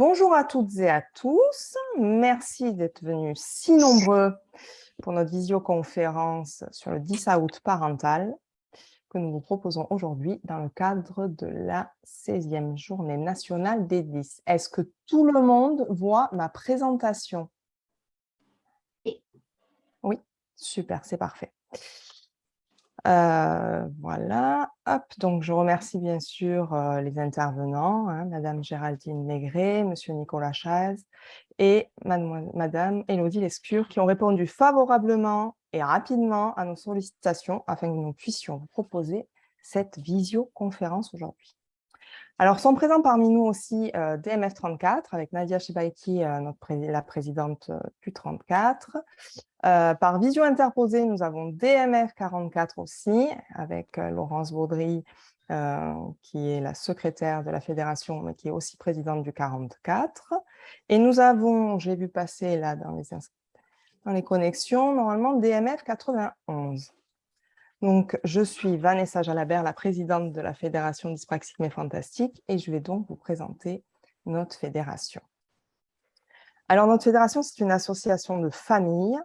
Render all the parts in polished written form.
Bonjour à toutes et à tous. Merci d'être venus si nombreux pour notre visioconférence sur le 10 août parental que nous vous proposons aujourd'hui dans le cadre de la 16e journée nationale des 10. Est-ce que tout le monde voit ma présentation? Oui, super, c'est parfait. Voilà, hop, donc je remercie bien sûr les intervenants, Madame Géraldine Maigret, Monsieur Nicolas Chaz et Madame Élodie Lescure qui ont répondu favorablement et rapidement à nos sollicitations afin que nous puissions vous proposer cette visioconférence aujourd'hui. Alors, sont présents parmi nous aussi DMF34 avec Nadia Chebaïki, la présidente du 34. Par visio interposée, nous avons DMF44 aussi, avec Laurence Baudry, qui est la secrétaire de la fédération, mais qui est aussi présidente du 44. Et nous avons, j'ai vu passer là dans les connexions, normalement DMF91. Donc, je suis Vanessa Jalabert, la présidente de la Fédération Dyspraxique mais Fantastique, et je vais donc vous présenter notre fédération. Alors, notre fédération, c'est une association de familles.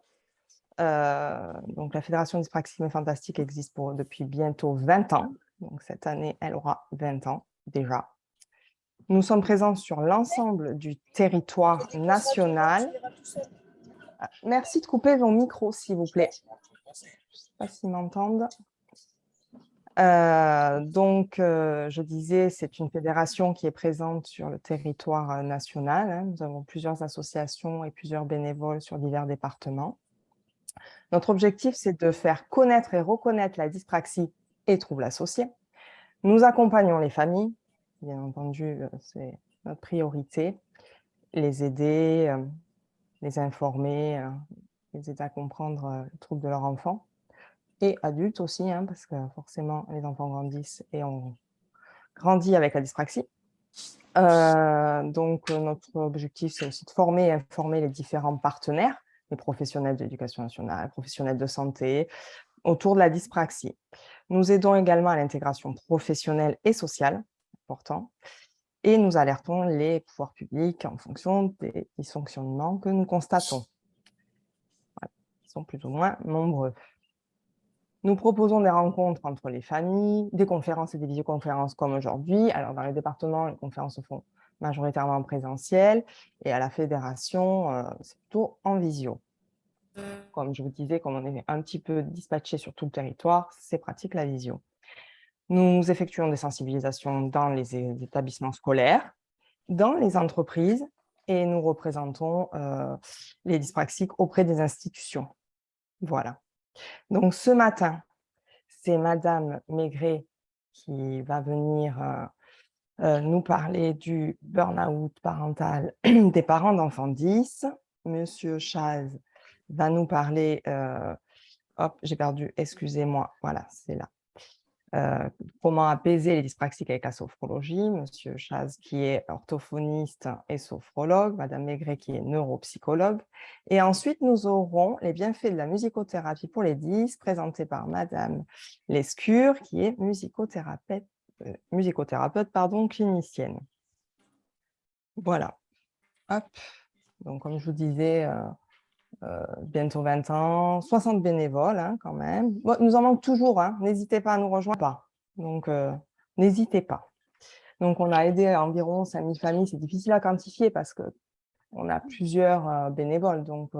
Donc, la Fédération Dyspraxique mais Fantastique existe depuis bientôt 20 ans. Donc, cette année, elle aura 20 ans déjà. Nous sommes présents sur l'ensemble du territoire national. Merci de couper vos micros, s'il vous plaît. Je ne sais pas s'ils m'entendent. Je disais, c'est une fédération qui est présente sur le territoire national. Nous avons plusieurs associations et plusieurs bénévoles sur divers départements. Notre objectif, c'est de faire connaître et reconnaître la dyspraxie et troubles associés. Nous accompagnons les familles, bien entendu, c'est notre priorité, les aider, les informer, les aider à comprendre le trouble de leur enfant. Et adultes aussi, parce que forcément, les enfants grandissent et on grandit avec la dyspraxie. Notre objectif, c'est aussi de former et informer les différents partenaires, les professionnels de l'éducation nationale, les professionnels de santé, autour de la dyspraxie. Nous aidons également à l'intégration professionnelle et sociale, important, et nous alertons les pouvoirs publics en fonction des dysfonctionnements que nous constatons. Voilà. Ils sont plus ou moins nombreux. Nous proposons des rencontres entre les familles, des conférences et des visioconférences comme aujourd'hui. Alors, dans les départements, les conférences se font majoritairement en présentiel et à la fédération, c'est plutôt en visio. Comme je vous disais, comme on est un petit peu dispatché sur tout le territoire, c'est pratique la visio. Nous effectuons des sensibilisations dans les établissements scolaires, dans les entreprises et nous représentons les dyspraxiques auprès des institutions. Voilà. Donc, ce matin, c'est Madame Maigret qui va venir nous parler du burn-out parental des parents d'enfants 10. Monsieur Chaz va nous parler, hop, j'ai perdu, excusez-moi, voilà, c'est là. Comment apaiser les dyspraxiques avec la sophrologie, Monsieur Chaz qui est orthophoniste et sophrologue, Madame Maigret qui est neuropsychologue. Et ensuite, nous aurons les bienfaits de la musicothérapie pour les 10, présentés par Madame Lescure qui est musicothérapeute, clinicienne. Voilà. Hop. Donc, comme je vous disais, bientôt 20 ans, 60 bénévoles quand même. Bon, nous en manque toujours, n'hésitez pas à nous rejoindre. Donc, n'hésitez pas. Donc, on a aidé environ 5000 familles. C'est difficile à quantifier parce qu'on a plusieurs bénévoles. Donc,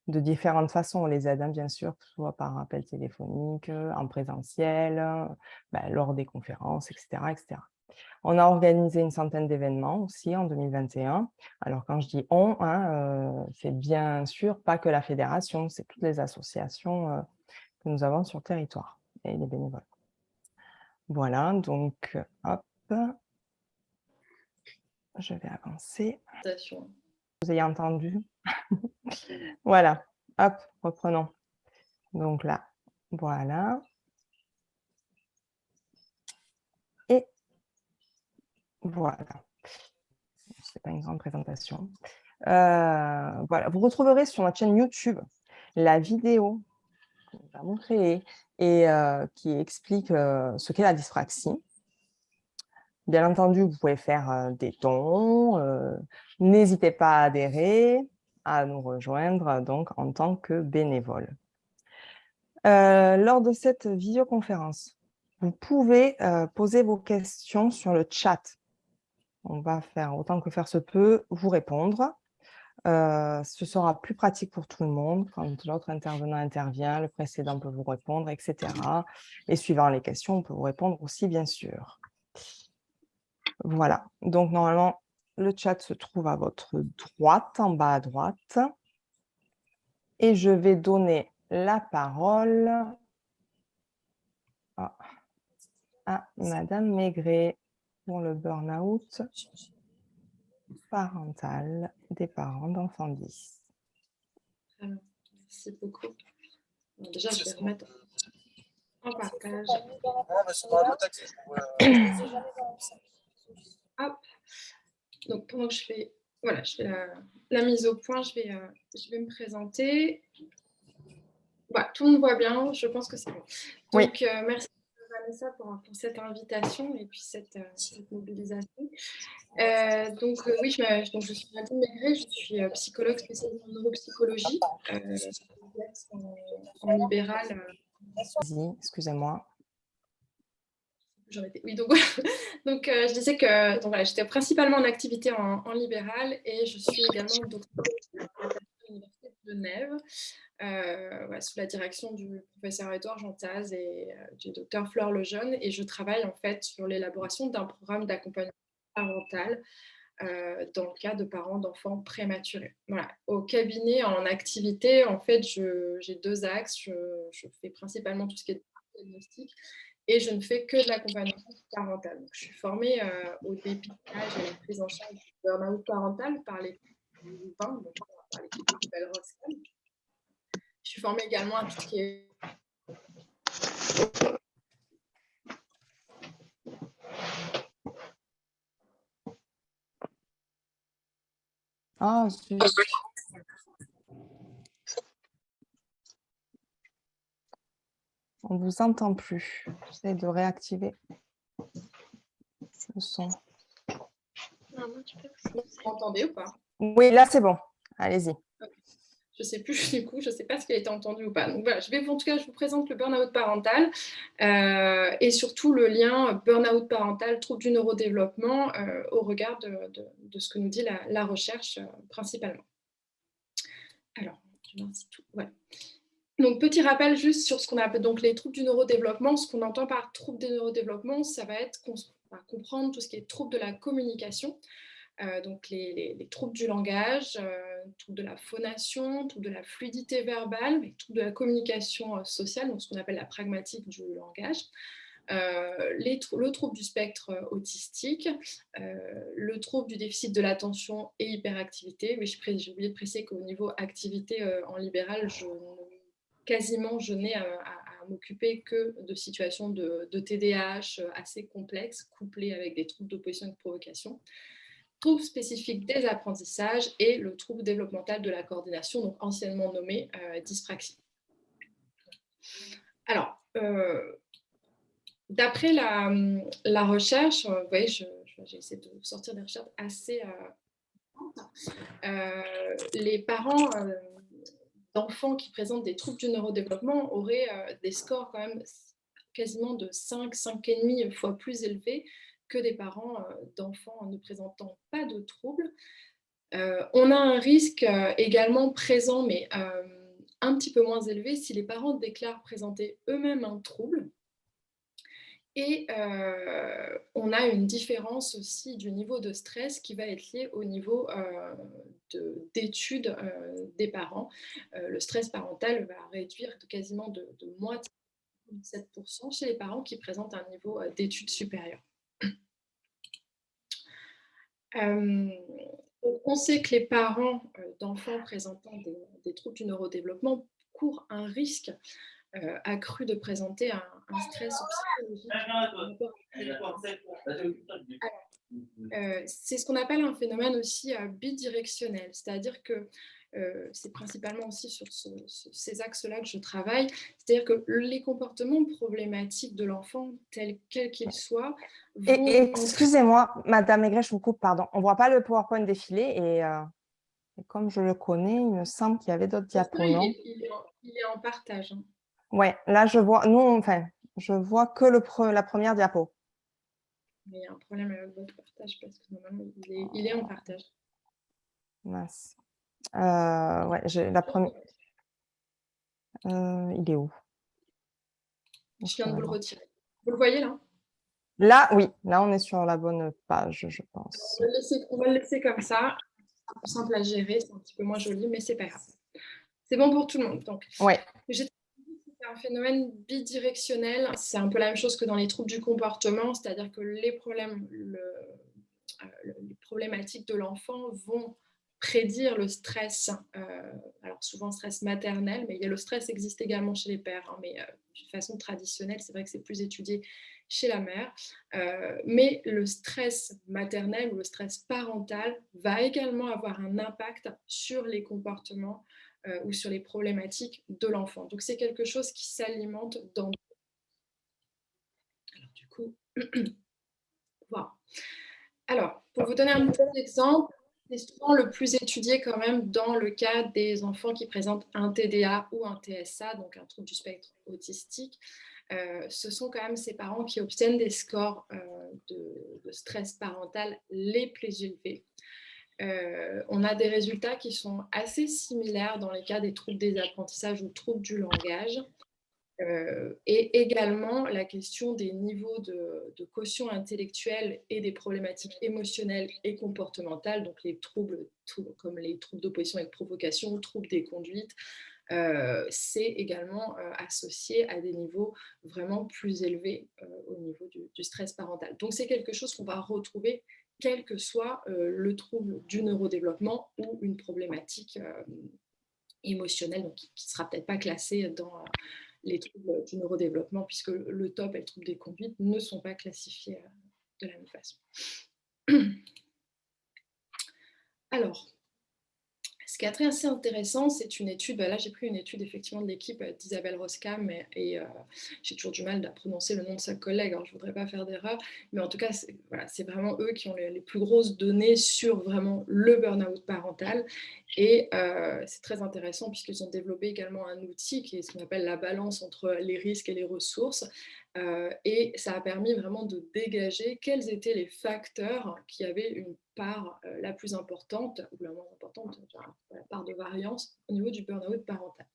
de différentes façons, on les aide, bien sûr, que ce soit par appel téléphonique, en présentiel, lors des conférences, etc., etc. On a organisé une centaine d'événements aussi en 2021. Alors, quand je dis « on », c'est bien sûr pas que la fédération, c'est toutes les associations que nous avons sur le territoire et les bénévoles. Voilà, donc, hop, je vais avancer. Vous avez entendu? Voilà, hop, reprenons. Donc là, voilà. Et voilà. Ce n'est pas une grande présentation. Voilà, vous retrouverez sur notre chaîne YouTube la vidéo que nous avons créée et qui explique ce qu'est la dyspraxie. Bien entendu, vous pouvez faire des dons. N'hésitez pas à adhérer, à nous rejoindre donc en tant que bénévole. Lors de cette visioconférence, vous pouvez poser vos questions sur le chat. On va faire autant que faire se peut, vous répondre. Ce sera plus pratique pour tout le monde quand l'autre intervenant intervient, le précédent peut vous répondre, etc. Et suivant les questions, on peut vous répondre aussi, bien sûr. Voilà, donc normalement, le chat se trouve à votre droite, en bas à droite. Et je vais donner la parole à Madame Maigret pour le burn-out parental des parents d'enfants 10. Alors, merci beaucoup. Bon, déjà, je vais remettre en partage. Hop. Donc, pendant que je fais, voilà, je fais la mise au point, je vais me présenter. Voilà, tout le monde voit bien, je pense que c'est bon. Donc, Oui. merci Vanessa pour cette invitation et puis cette mobilisation. Donc, oui, je suis Nadine Maigret, je suis psychologue spécialisée en neuropsychologie, en libéral. Vas-y, excusez-moi. Oui, donc, voilà. Donc je disais que voilà, j'étais principalement en activité en libéral et je suis également doctorante à l'Université de Genève, voilà, sous la direction du professeur Édouard Jantaz et du docteur Fleur Lejeune. Et je travaille en fait sur l'élaboration d'un programme d'accompagnement parental dans le cas de parents d'enfants prématurés. Voilà. Au cabinet, en activité, en fait, j'ai deux axes. Je fais principalement tout ce qui est diagnostic et je ne fais que de l'accompagnement parental. Donc, je suis formée au dépistage et à la prise en charge du burn-out parental par l'équipe du VIN, donc par l'équipe de Belle-Rossel. Je suis formée également à tout ce qui est Ah, zut. On ne vous entend plus. J'essaie de réactiver le son. Vous m'entendez ou pas? Oui, là, c'est bon. Allez-y. Je ne sais plus du coup, je ne sais pas ce qui a été entendu ou pas. Donc voilà, en tout cas, je vous présente le burn-out parental et surtout le lien burn-out parental, trouble du neurodéveloppement au regard de ce que nous dit la recherche principalement. Alors, je vais ainsi tout. Ouais. Donc, petit rappel juste sur ce qu'on appelle donc les troubles du neurodéveloppement. Ce qu'on entend par troubles du neurodéveloppement, ça va être comprendre tout ce qui est troubles de la communication. Donc les troubles du langage, troubles de la phonation, troubles de la fluidité verbale, mais troubles de la communication sociale, donc ce qu'on appelle la pragmatique du langage, le trouble du spectre autistique, le trouble du déficit de l'attention et hyperactivité. Oui, j'ai oublié de préciser qu'au niveau activité en libéral, je n'ai à m'occuper que de situations de TDAH assez complexes, couplées avec des troubles d'opposition et de provocation. Trouble spécifique des apprentissages et le trouble développemental de la coordination, donc anciennement nommé dyspraxie. Alors, d'après la recherche, vous voyez, j'ai essayé de sortir des recherches assez... les parents d'enfants qui présentent des troubles du neurodéveloppement auraient des scores quand même quasiment de 5,5 fois plus élevés que des parents d'enfants ne présentant pas de troubles. On a un risque également présent, mais un petit peu moins élevé, si les parents déclarent présenter eux-mêmes un trouble. Et on a une différence aussi du niveau de stress qui va être lié au niveau d'études des parents. Le stress parental va réduire quasiment de moitié, 7% chez les parents qui présentent un niveau d'études supérieur. On sait que les parents d'enfants présentant des troubles du neurodéveloppement courent un risque accru de présenter un stress psychologique. C'est ce qu'on appelle un phénomène aussi bidirectionnel, c'est-à-dire que c'est principalement aussi sur ces axes-là que je travaille, c'est-à-dire que les comportements problématiques de l'enfant, quels qu'ils soient, vont entraîner... Excusez-moi, Madame Maigret, je vous coupe, pardon. On ne voit pas le PowerPoint défiler et comme je le connais, il me semble qu'il y avait d'autres diapos, non? Il est en partage. Hein. Ouais, là, je vois, enfin, je vois que la première diapo. Mais il y a un problème avec votre partage parce que normalement, il est en partage. Mince. Ouais, j'ai la première. Il est où? Je viens de vous le retirer. Vous le voyez là? Là, oui, là, on est sur la bonne page, je pense. On va le laisser comme ça. C'est plus simple à gérer, c'est un petit peu moins joli, mais c'est pas grave. C'est bon pour tout le monde. Donc, Ouais. c'est un phénomène bidirectionnel. C'est un peu la même chose que dans les troubles du comportement, c'est-à-dire que les problématiques de l'enfant vont prédire le stress, alors souvent stress maternel, mais le stress existe également chez les pères, hein, mais d'une façon traditionnelle, c'est vrai que c'est plus étudié chez la mère, mais le stress maternel ou le stress parental va également avoir un impact sur les comportements ou sur les problématiques de l'enfant. Donc c'est quelque chose qui s'alimente dans... Alors du coup, voilà. Alors, pour vous donner un petit exemple, c'est souvent le plus étudié quand même dans le cas des enfants qui présentent un TDA ou un TSA, donc un trouble du spectre autistique. Ce sont quand même ces parents qui obtiennent des scores de stress parental les plus élevés. On a des résultats qui sont assez similaires dans les cas des troubles des apprentissages ou troubles du langage. Et également la question des niveaux de quotient intellectuel et des problématiques émotionnelles et comportementales, donc les troubles comme les troubles d'opposition et de provocation, troubles des conduites, c'est également associé à des niveaux vraiment plus élevés au niveau du stress parental. Donc c'est quelque chose qu'on va retrouver quel que soit le trouble du neurodéveloppement ou une problématique émotionnelle, donc qui ne sera peut-être pas classée dans les troubles du neurodéveloppement, puisque le TOP et le trouble des conduites ne sont pas classifiés de la même façon. Alors, ce qui est très assez intéressant, c'est une étude, là j'ai pris une étude effectivement de l'équipe d'Isabelle Roskam et j'ai toujours du mal à prononcer le nom de sa collègue, alors je ne voudrais pas faire d'erreur, mais en tout cas c'est vraiment eux qui ont les plus grosses données sur vraiment le burn-out parental et c'est très intéressant puisqu'ils ont développé également un outil qui est ce qu'on appelle la balance entre les risques et les ressources et ça a permis vraiment de dégager quels étaient les facteurs qui avaient une part la plus importante ou la moins importante, la part de variance au niveau du burn-out parental.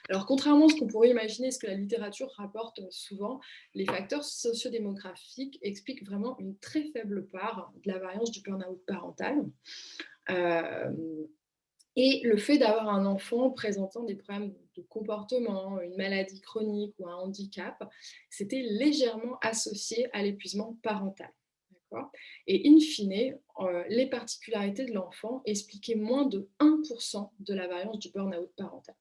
Alors contrairement à ce qu'on pourrait imaginer, ce que la littérature rapporte souvent, les facteurs sociodémographiques expliquent vraiment une très faible part de la variance du burn-out parental. Et le fait d'avoir un enfant présentant des problèmes de comportement, une maladie chronique ou un handicap, c'était légèrement associé à l'épuisement parental. Et in fine, les particularités de l'enfant expliquaient moins de 1% de la variance du burn-out parental.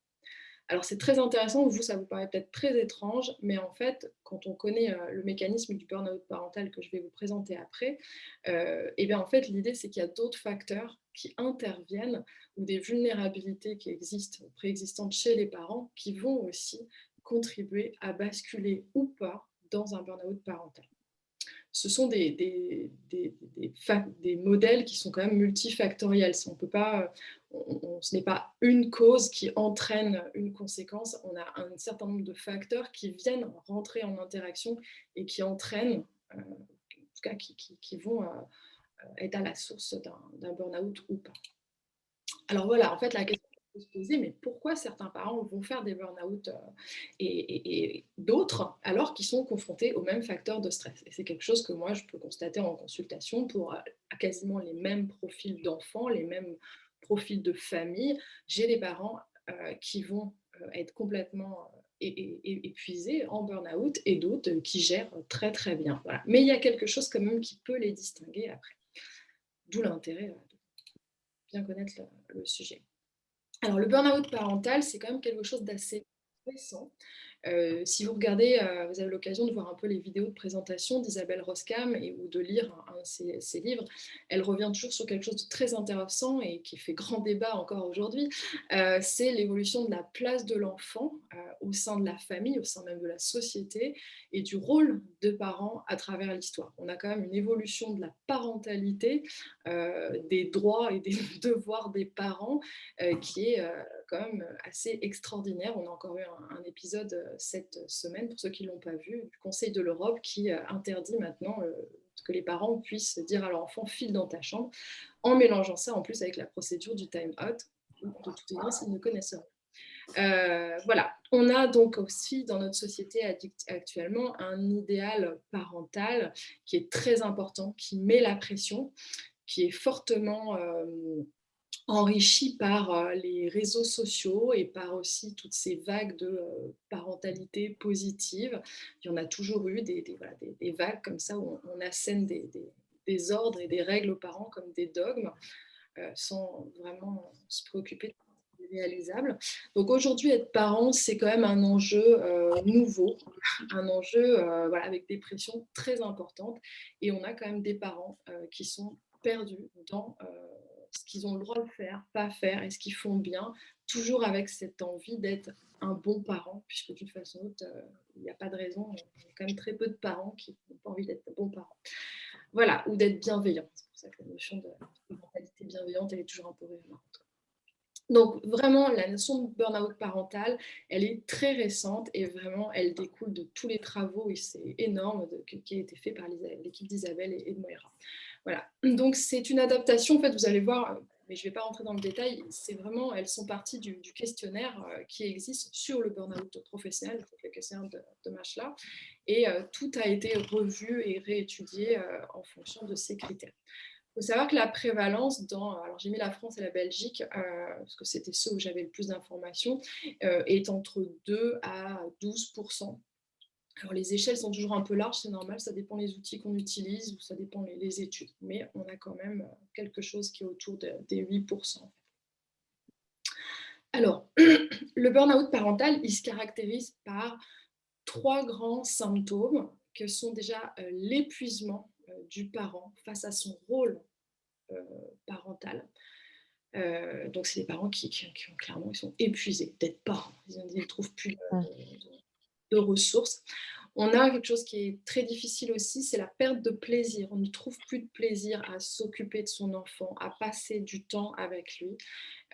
Alors c'est très intéressant, vous, ça vous paraît peut-être très étrange, mais en fait, quand on connaît le mécanisme du burn-out parental que je vais vous présenter après, et bien en fait, l'idée, c'est qu'il y a d'autres facteurs qui interviennent ou des vulnérabilités qui existent, préexistantes chez les parents, qui vont aussi contribuer à basculer ou pas dans un burn-out parental. Ce sont des modèles qui sont quand même multifactoriels. On peut pas, ce n'est pas une cause qui entraîne une conséquence. On a un certain nombre de facteurs qui viennent rentrer en interaction et qui entraînent, en tout cas qui vont être à la source d'un burn-out ou pas. Alors voilà, en fait, la question qu'on peut se poser, mais pourquoi certains parents vont faire des burn-out et d'autres alors qu'ils sont confrontés aux mêmes facteurs de stress? Et c'est quelque chose que moi, je peux constater en consultation pour quasiment les mêmes profils d'enfants, les mêmes profils de famille. J'ai des parents qui vont être complètement épuisés en burn-out et d'autres qui gèrent très très bien. Voilà. Mais il y a quelque chose quand même qui peut les distinguer après. D'où l'intérêt de bien connaître le sujet. Alors, le burn-out parental, c'est quand même quelque chose d'assez récent. Si vous regardez, vous avez l'occasion de voir un peu les vidéos de présentation d'Isabelle Roskam ou de lire un de ses livres, elle revient toujours sur quelque chose de très intéressant et qui fait grand débat encore aujourd'hui, c'est l'évolution de la place de l'enfant, au sein de la famille, au sein même de la société et du rôle de parents à travers l'histoire. On a quand même une évolution de la parentalité, des droits et des devoirs des parents, qui est, quand même assez extraordinaire. On a encore eu un épisode cette semaine, pour ceux qui ne l'ont pas vu, du Conseil de l'Europe qui interdit maintenant que les parents puissent dire à leur enfant file dans ta chambre, en mélangeant ça en plus avec la procédure du time out, où de toute évidence ils ne connaissent rien. Voilà, on a donc aussi dans notre société actuellement un idéal parental qui est très important, qui met la pression, qui est fortement enrichi par les réseaux sociaux et par aussi toutes ces vagues de parentalité positive. Il y en a toujours eu voilà, des vagues comme ça où on assène des ordres et des règles aux parents comme des dogmes, sans vraiment se préoccuper de réalisable. Donc aujourd'hui, être parent, c'est quand même un enjeu nouveau, un enjeu voilà, avec des pressions très importantes. Et on a quand même des parents qui sont perdus dans ce qu'ils ont le droit de faire, pas faire, et ce qu'ils font bien, toujours avec cette envie d'être un bon parent, puisque d'une façon ou l'autre, il n'y a pas de raison. Il y a quand même très peu de parents qui n'ont pas envie d'être bons parents. Voilà, ou d'être bienveillants. C'est pour ça que la notion de mentalité bienveillante, elle est toujours un peu récurrente. Donc vraiment, la notion de burn-out parental, elle est très récente et vraiment, elle découle de tous les travaux, et c'est énorme, qui a été fait par l'équipe d'Isabelle et de Moira. Voilà, donc c'est une adaptation, en fait, vous allez voir, mais je ne vais pas rentrer dans le détail, c'est vraiment, elles sont parties du questionnaire qui existe sur le burn-out professionnel, le questionnaire de Machla, et tout a été revu et réétudié en fonction de ces critères. Il faut savoir que la prévalence alors j'ai mis la France et la Belgique, parce que c'était ceux où j'avais le plus d'informations, est entre 2 à 12%. Alors les échelles sont toujours un peu larges, c'est normal, ça dépend des outils qu'on utilise, ou ça dépend les études, mais on a quand même quelque chose qui est autour des 8%. Alors, le burn-out parental, il se caractérise par 3 grands symptômes, que sont déjà l'épuisement du parent face à son rôle parental. Donc, c'est des parents qui ont clairement, ils sont épuisés d'être parents. Ils ne trouvent plus de ressources. On a quelque chose qui est très difficile aussi, c'est la perte de plaisir. On ne trouve plus de plaisir à s'occuper de son enfant, à passer du temps avec lui.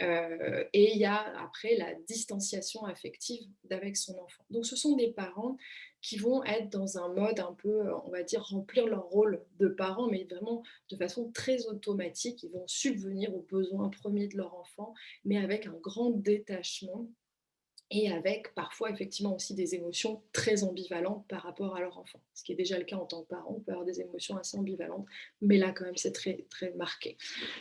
Et il y a après la distanciation affective d'avec son enfant. Donc ce sont des parents qui vont être dans un mode un peu, on va dire, remplir leur rôle de parents, mais vraiment de façon très automatique. Ils vont subvenir aux besoins premiers de leur enfant, mais avec un grand détachement et avec parfois effectivement aussi des émotions très ambivalentes par rapport à leur enfant. Ce qui est déjà le cas en tant que parent, on peut avoir des émotions assez ambivalentes, mais là quand même c'est très, très marqué.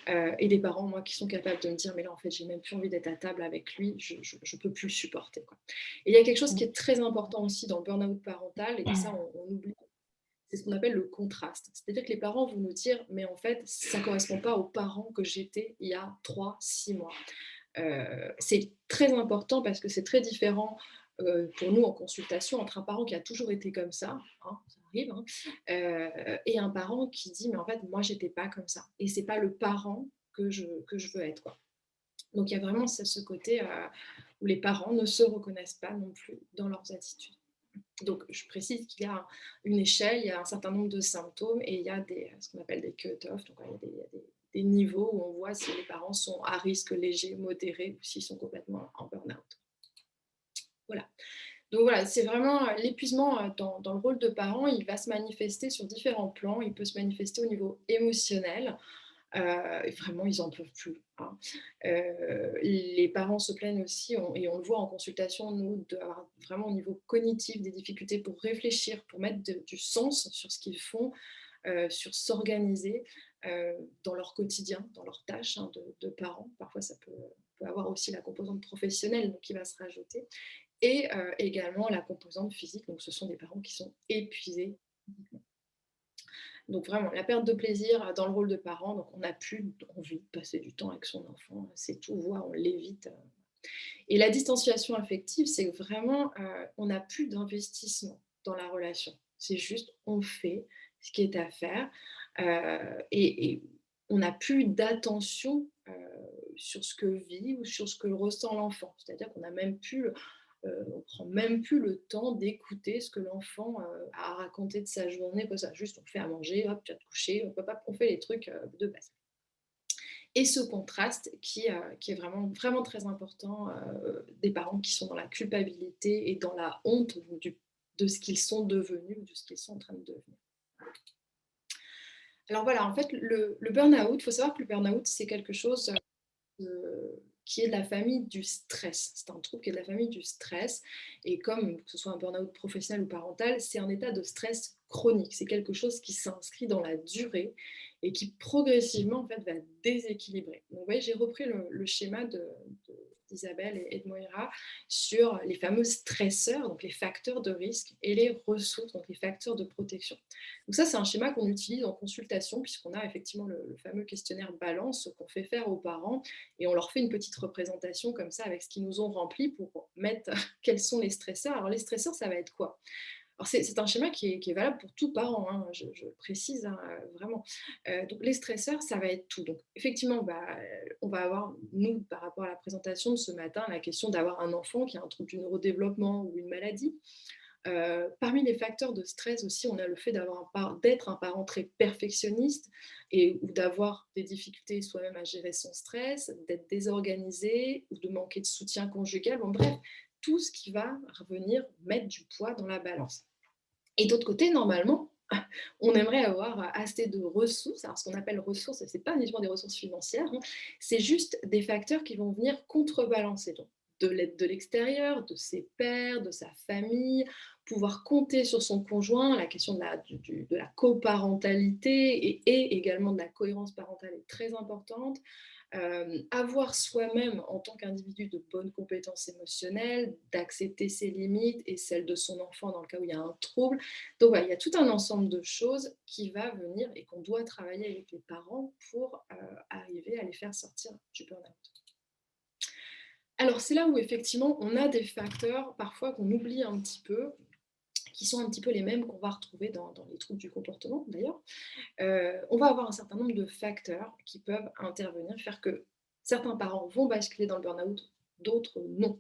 Et des parents, moi, qui sont capables de me dire, mais là en fait j'ai même plus envie d'être à table avec lui, je ne peux plus le supporter, quoi. Et il y a quelque chose qui est très important aussi dans le burn-out parental, et ça on oublie, c'est ce qu'on appelle le contraste. C'est-à-dire que les parents vont nous dire, mais en fait, ça ne correspond pas aux parents que j'étais il y a 3, 6 mois. C'est très important parce que c'est très différent pour nous en consultation entre un parent qui a toujours été comme ça, hein, ça arrive, hein, et un parent qui dit mais en fait moi j'étais pas comme ça et c'est pas le parent que je veux être, quoi. Donc il y a vraiment ce côté où les parents ne se reconnaissent pas non plus dans leurs attitudes. Donc je précise qu'il y a une échelle, il y a un certain nombre de symptômes et il y a ce qu'on appelle des cut-offs, donc il y a des niveaux où on voit si les parents sont à risque léger, modéré ou s'ils sont complètement en burn-out. Voilà. Donc voilà, c'est vraiment l'épuisement dans le rôle de parent, il va se manifester sur différents plans. Il peut se manifester au niveau émotionnel. Vraiment, ils n'en peuvent plus, hein. Les parents se plaignent aussi, et on le voit en consultation, nous, d'avoir vraiment au niveau cognitif des difficultés pour réfléchir, pour mettre du sens sur ce qu'ils font, sur s'organiser dans leur quotidien, dans leurs tâches, hein, de parents. Parfois, ça peut avoir aussi la composante professionnelle donc, qui va se rajouter. Et également la composante physique. Donc, ce sont des parents qui sont épuisés. Donc vraiment, la perte de plaisir dans le rôle de parent, donc on n'a plus envie de passer du temps avec son enfant, c'est tout, voire on l'évite. Et la distanciation affective, c'est vraiment, on n'a plus d'investissement dans la relation. C'est juste, on fait ce qui est à faire, et on n'a plus d'attention, sur ce que vit ou sur ce que ressent l'enfant. C'est-à-dire qu'on n'a même plus, on prend même plus le temps d'écouter ce que l'enfant, a à raconter de sa journée, quoi ça. Juste on fait à manger, hop, tu vas te coucher, hop, hop, hop, on fait les trucs, de base. Et ce contraste qui est vraiment, vraiment très important, des parents qui sont dans la culpabilité et dans la honte de ce qu'ils sont devenus ou de ce qu'ils sont en train de devenir. Alors voilà, en fait, le burn-out, il faut savoir que le burn-out, c'est quelque chose qui est de la famille du stress. C'est un trouble qui est de la famille du stress. Et comme que ce soit un burn-out professionnel ou parental, c'est un état de stress chronique. C'est quelque chose qui s'inscrit dans la durée et qui progressivement en fait, va déséquilibrer. Donc vous voyez, j'ai repris le schéma d'Isabelle et de Moira sur les fameux stresseurs, donc les facteurs de risque, et les ressources, donc les facteurs de protection. Donc ça, c'est un schéma qu'on utilise en consultation, puisqu'on a effectivement le fameux questionnaire balance qu'on fait faire aux parents, et on leur fait une petite représentation comme ça avec ce qu'ils nous ont rempli pour mettre quels sont les stresseurs. Alors les stresseurs, ça va être quoi? Alors c'est un schéma qui est valable pour tout parent, hein, je le précise, hein, vraiment. Donc les stresseurs, ça va être tout. Donc effectivement, bah, on va avoir, nous, par rapport à la présentation de ce matin, la question d'avoir un enfant qui a un trouble du neurodéveloppement ou une maladie. Parmi les facteurs de stress aussi, on a le fait d'être un parent très perfectionniste ou d'avoir des difficultés soi-même à gérer son stress, d'être désorganisé ou de manquer de soutien conjugal. Bon, bref, tout ce qui va revenir mettre du poids dans la balance. Et d'autre côté, normalement, on aimerait avoir assez de ressources. Alors, ce qu'on appelle ressources, ce n'est pas uniquement des ressources financières, hein, c'est juste des facteurs qui vont venir contrebalancer. Donc, de l'aide de l'extérieur, de ses pairs, de sa famille, pouvoir compter sur son conjoint. La question de la coparentalité et également de la cohérence parentale est très importante. Avoir soi-même en tant qu'individu de bonnes compétences émotionnelles, d'accepter ses limites et celles de son enfant dans le cas où il y a un trouble. Donc voilà, il y a tout un ensemble de choses qui va venir et qu'on doit travailler avec les parents pour arriver à les faire sortir du burn-out. Alors c'est là où effectivement on a des facteurs parfois qu'on oublie un petit peu, qui sont un petit peu les mêmes qu'on va retrouver dans les troubles du comportement d'ailleurs. On va avoir un certain nombre de facteurs qui peuvent intervenir, faire que certains parents vont basculer dans le burn-out, d'autres non.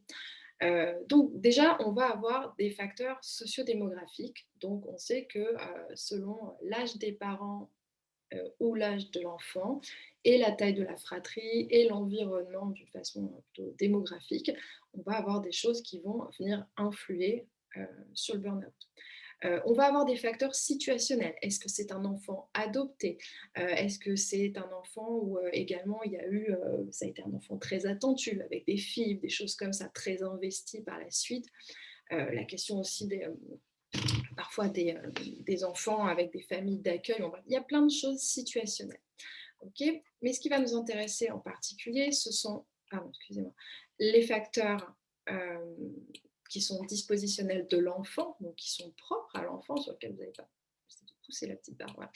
Donc déjà, on va avoir des facteurs sociodémographiques. Donc on sait que selon l'âge des parents ou l'âge de l'enfant et la taille de la fratrie et l'environnement d'une façon plutôt démographique, on va avoir des choses qui vont venir influer sur le burn-out. On va avoir des facteurs situationnels. Est-ce que c'est un enfant adopté? Est-ce que c'est un enfant où également il y a eu, ça a été un enfant très attentu, avec des filles, des choses comme ça, très investies par la suite. La question aussi parfois des enfants avec des familles d'accueil. Il y a plein de choses situationnelles. Okay, mais ce qui va nous intéresser en particulier, ce sont les facteurs qui sont dispositionnels de l'enfant, donc qui sont propres à l'enfant, sur lesquels vous n'avez pas pousser la petite barre, voilà.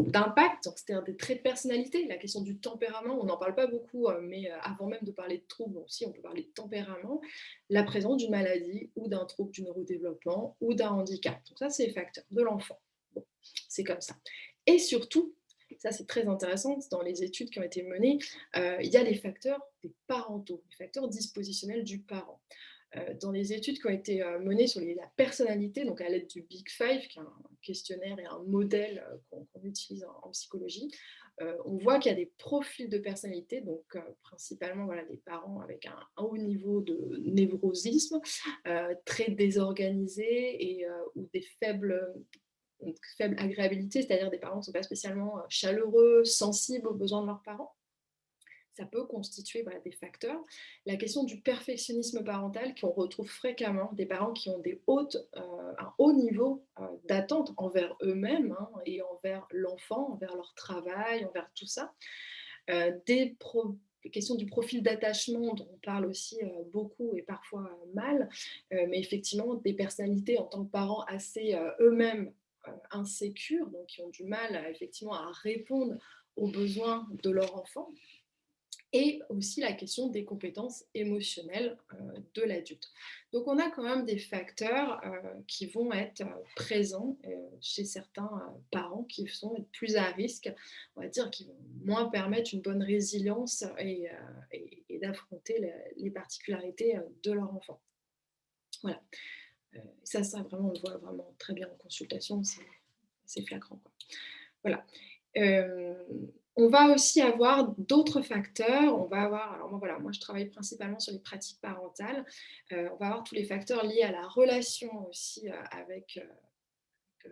D'impact, c'est-à-dire des traits de personnalité, la question du tempérament, on n'en parle pas beaucoup, mais avant même de parler de troubles aussi, on peut parler de tempérament, la présence d'une maladie ou d'un trouble du neurodéveloppement ou d'un handicap. Donc ça, c'est les facteurs de l'enfant. Bon, c'est comme ça. Et surtout, ça c'est très intéressant, dans les études qui ont été menées, il y a les facteurs des parentaux, les facteurs dispositionnels du parent. Dans les études qui ont été menées sur la personnalité, donc à l'aide du Big Five, qui est un questionnaire et un modèle qu'on utilise en psychologie, on voit qu'il y a des profils de personnalité, donc principalement voilà, des parents avec un haut niveau de névrosisme, très désorganisés ou des faible agréabilité, c'est-à-dire des parents qui ne sont pas spécialement chaleureux, sensibles aux besoins de leurs parents. Ça peut constituer voilà, des facteurs. La question du perfectionnisme parental qu'on retrouve fréquemment, des parents qui ont un haut niveau d'attente envers eux-mêmes, hein, et envers l'enfant, envers leur travail, envers tout ça. Des questions du profil d'attachement dont on parle aussi beaucoup et parfois mal, mais effectivement des personnalités en tant que parents assez eux-mêmes insécures, donc qui ont du mal effectivement à répondre aux besoins de leur enfant. et aussi la question des compétences émotionnelles de l'adulte. Donc on a quand même des facteurs qui vont être présents chez certains parents qui vont être plus à risque, on va dire, qui vont moins permettre une bonne résilience et d'affronter les particularités de leur enfant. Voilà. Ça vraiment, on le voit vraiment très bien en consultation, c'est flagrant, quoi. Voilà. On va aussi avoir d'autres facteurs. On va avoir, alors moi, voilà, moi je travaille principalement sur les pratiques parentales. On va avoir tous les facteurs liés à la relation aussi avec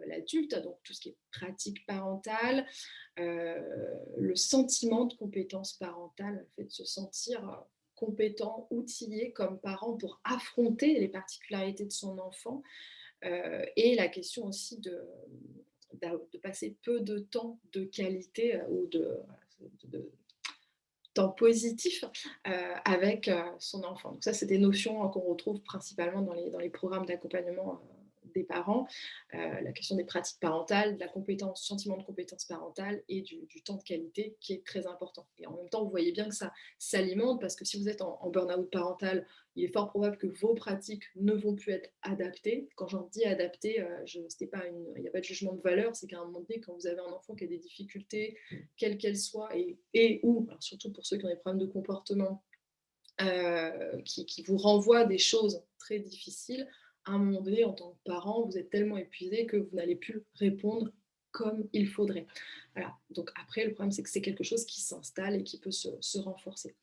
l'adulte, donc tout ce qui est pratique parentale, le sentiment de compétence parentale, le fait de se sentir compétent, outillé comme parent pour affronter les particularités de son enfant, et la question aussi de passer peu de temps de qualité ou de temps positif avec son enfant. Donc ça, c'est des notions qu'on retrouve principalement dans les programmes d'accompagnement des parents, la question des pratiques parentales, de la compétence, sentiment de compétence parentale et du temps de qualité qui est très important. Et en même temps, vous voyez bien que ça s'alimente parce que si vous êtes en burn-out parental, il est fort probable que vos pratiques ne vont plus être adaptées. Quand j'en dis adaptées, il n'y a pas de jugement de valeur, c'est qu'à un moment donné, quand vous avez un enfant qui a des difficultés, quelles qu'elles soient, et ou, alors surtout pour ceux qui ont des problèmes de comportement, qui vous renvoient des choses très difficiles, à un moment donné, en tant que parent, vous êtes tellement épuisé que vous n'allez plus répondre comme il faudrait. Voilà. Donc après, le problème, c'est que c'est quelque chose qui s'installe et qui peut se renforcer.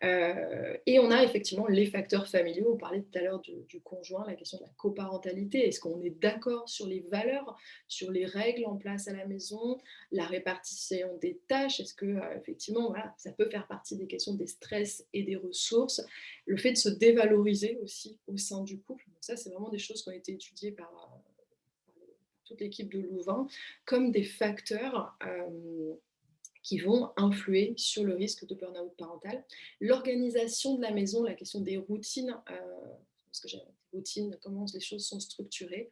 Et on a effectivement les facteurs familiaux. On parlait tout à l'heure du conjoint, la question de la coparentalité. Est-ce qu'on est d'accord sur les valeurs, sur les règles en place à la maison, la répartition des tâches? Est-ce que effectivement, voilà, ça peut faire partie des questions des stress et des ressources, le fait de se dévaloriser aussi au sein du couple. Donc ça, c'est vraiment des choses qui ont été étudiées par toute l'équipe de Louvain comme des facteurs qui vont influer sur le risque de burn-out parental. L'organisation de la maison, la question des routines, parce que j'ai des routines, comment les choses sont structurées,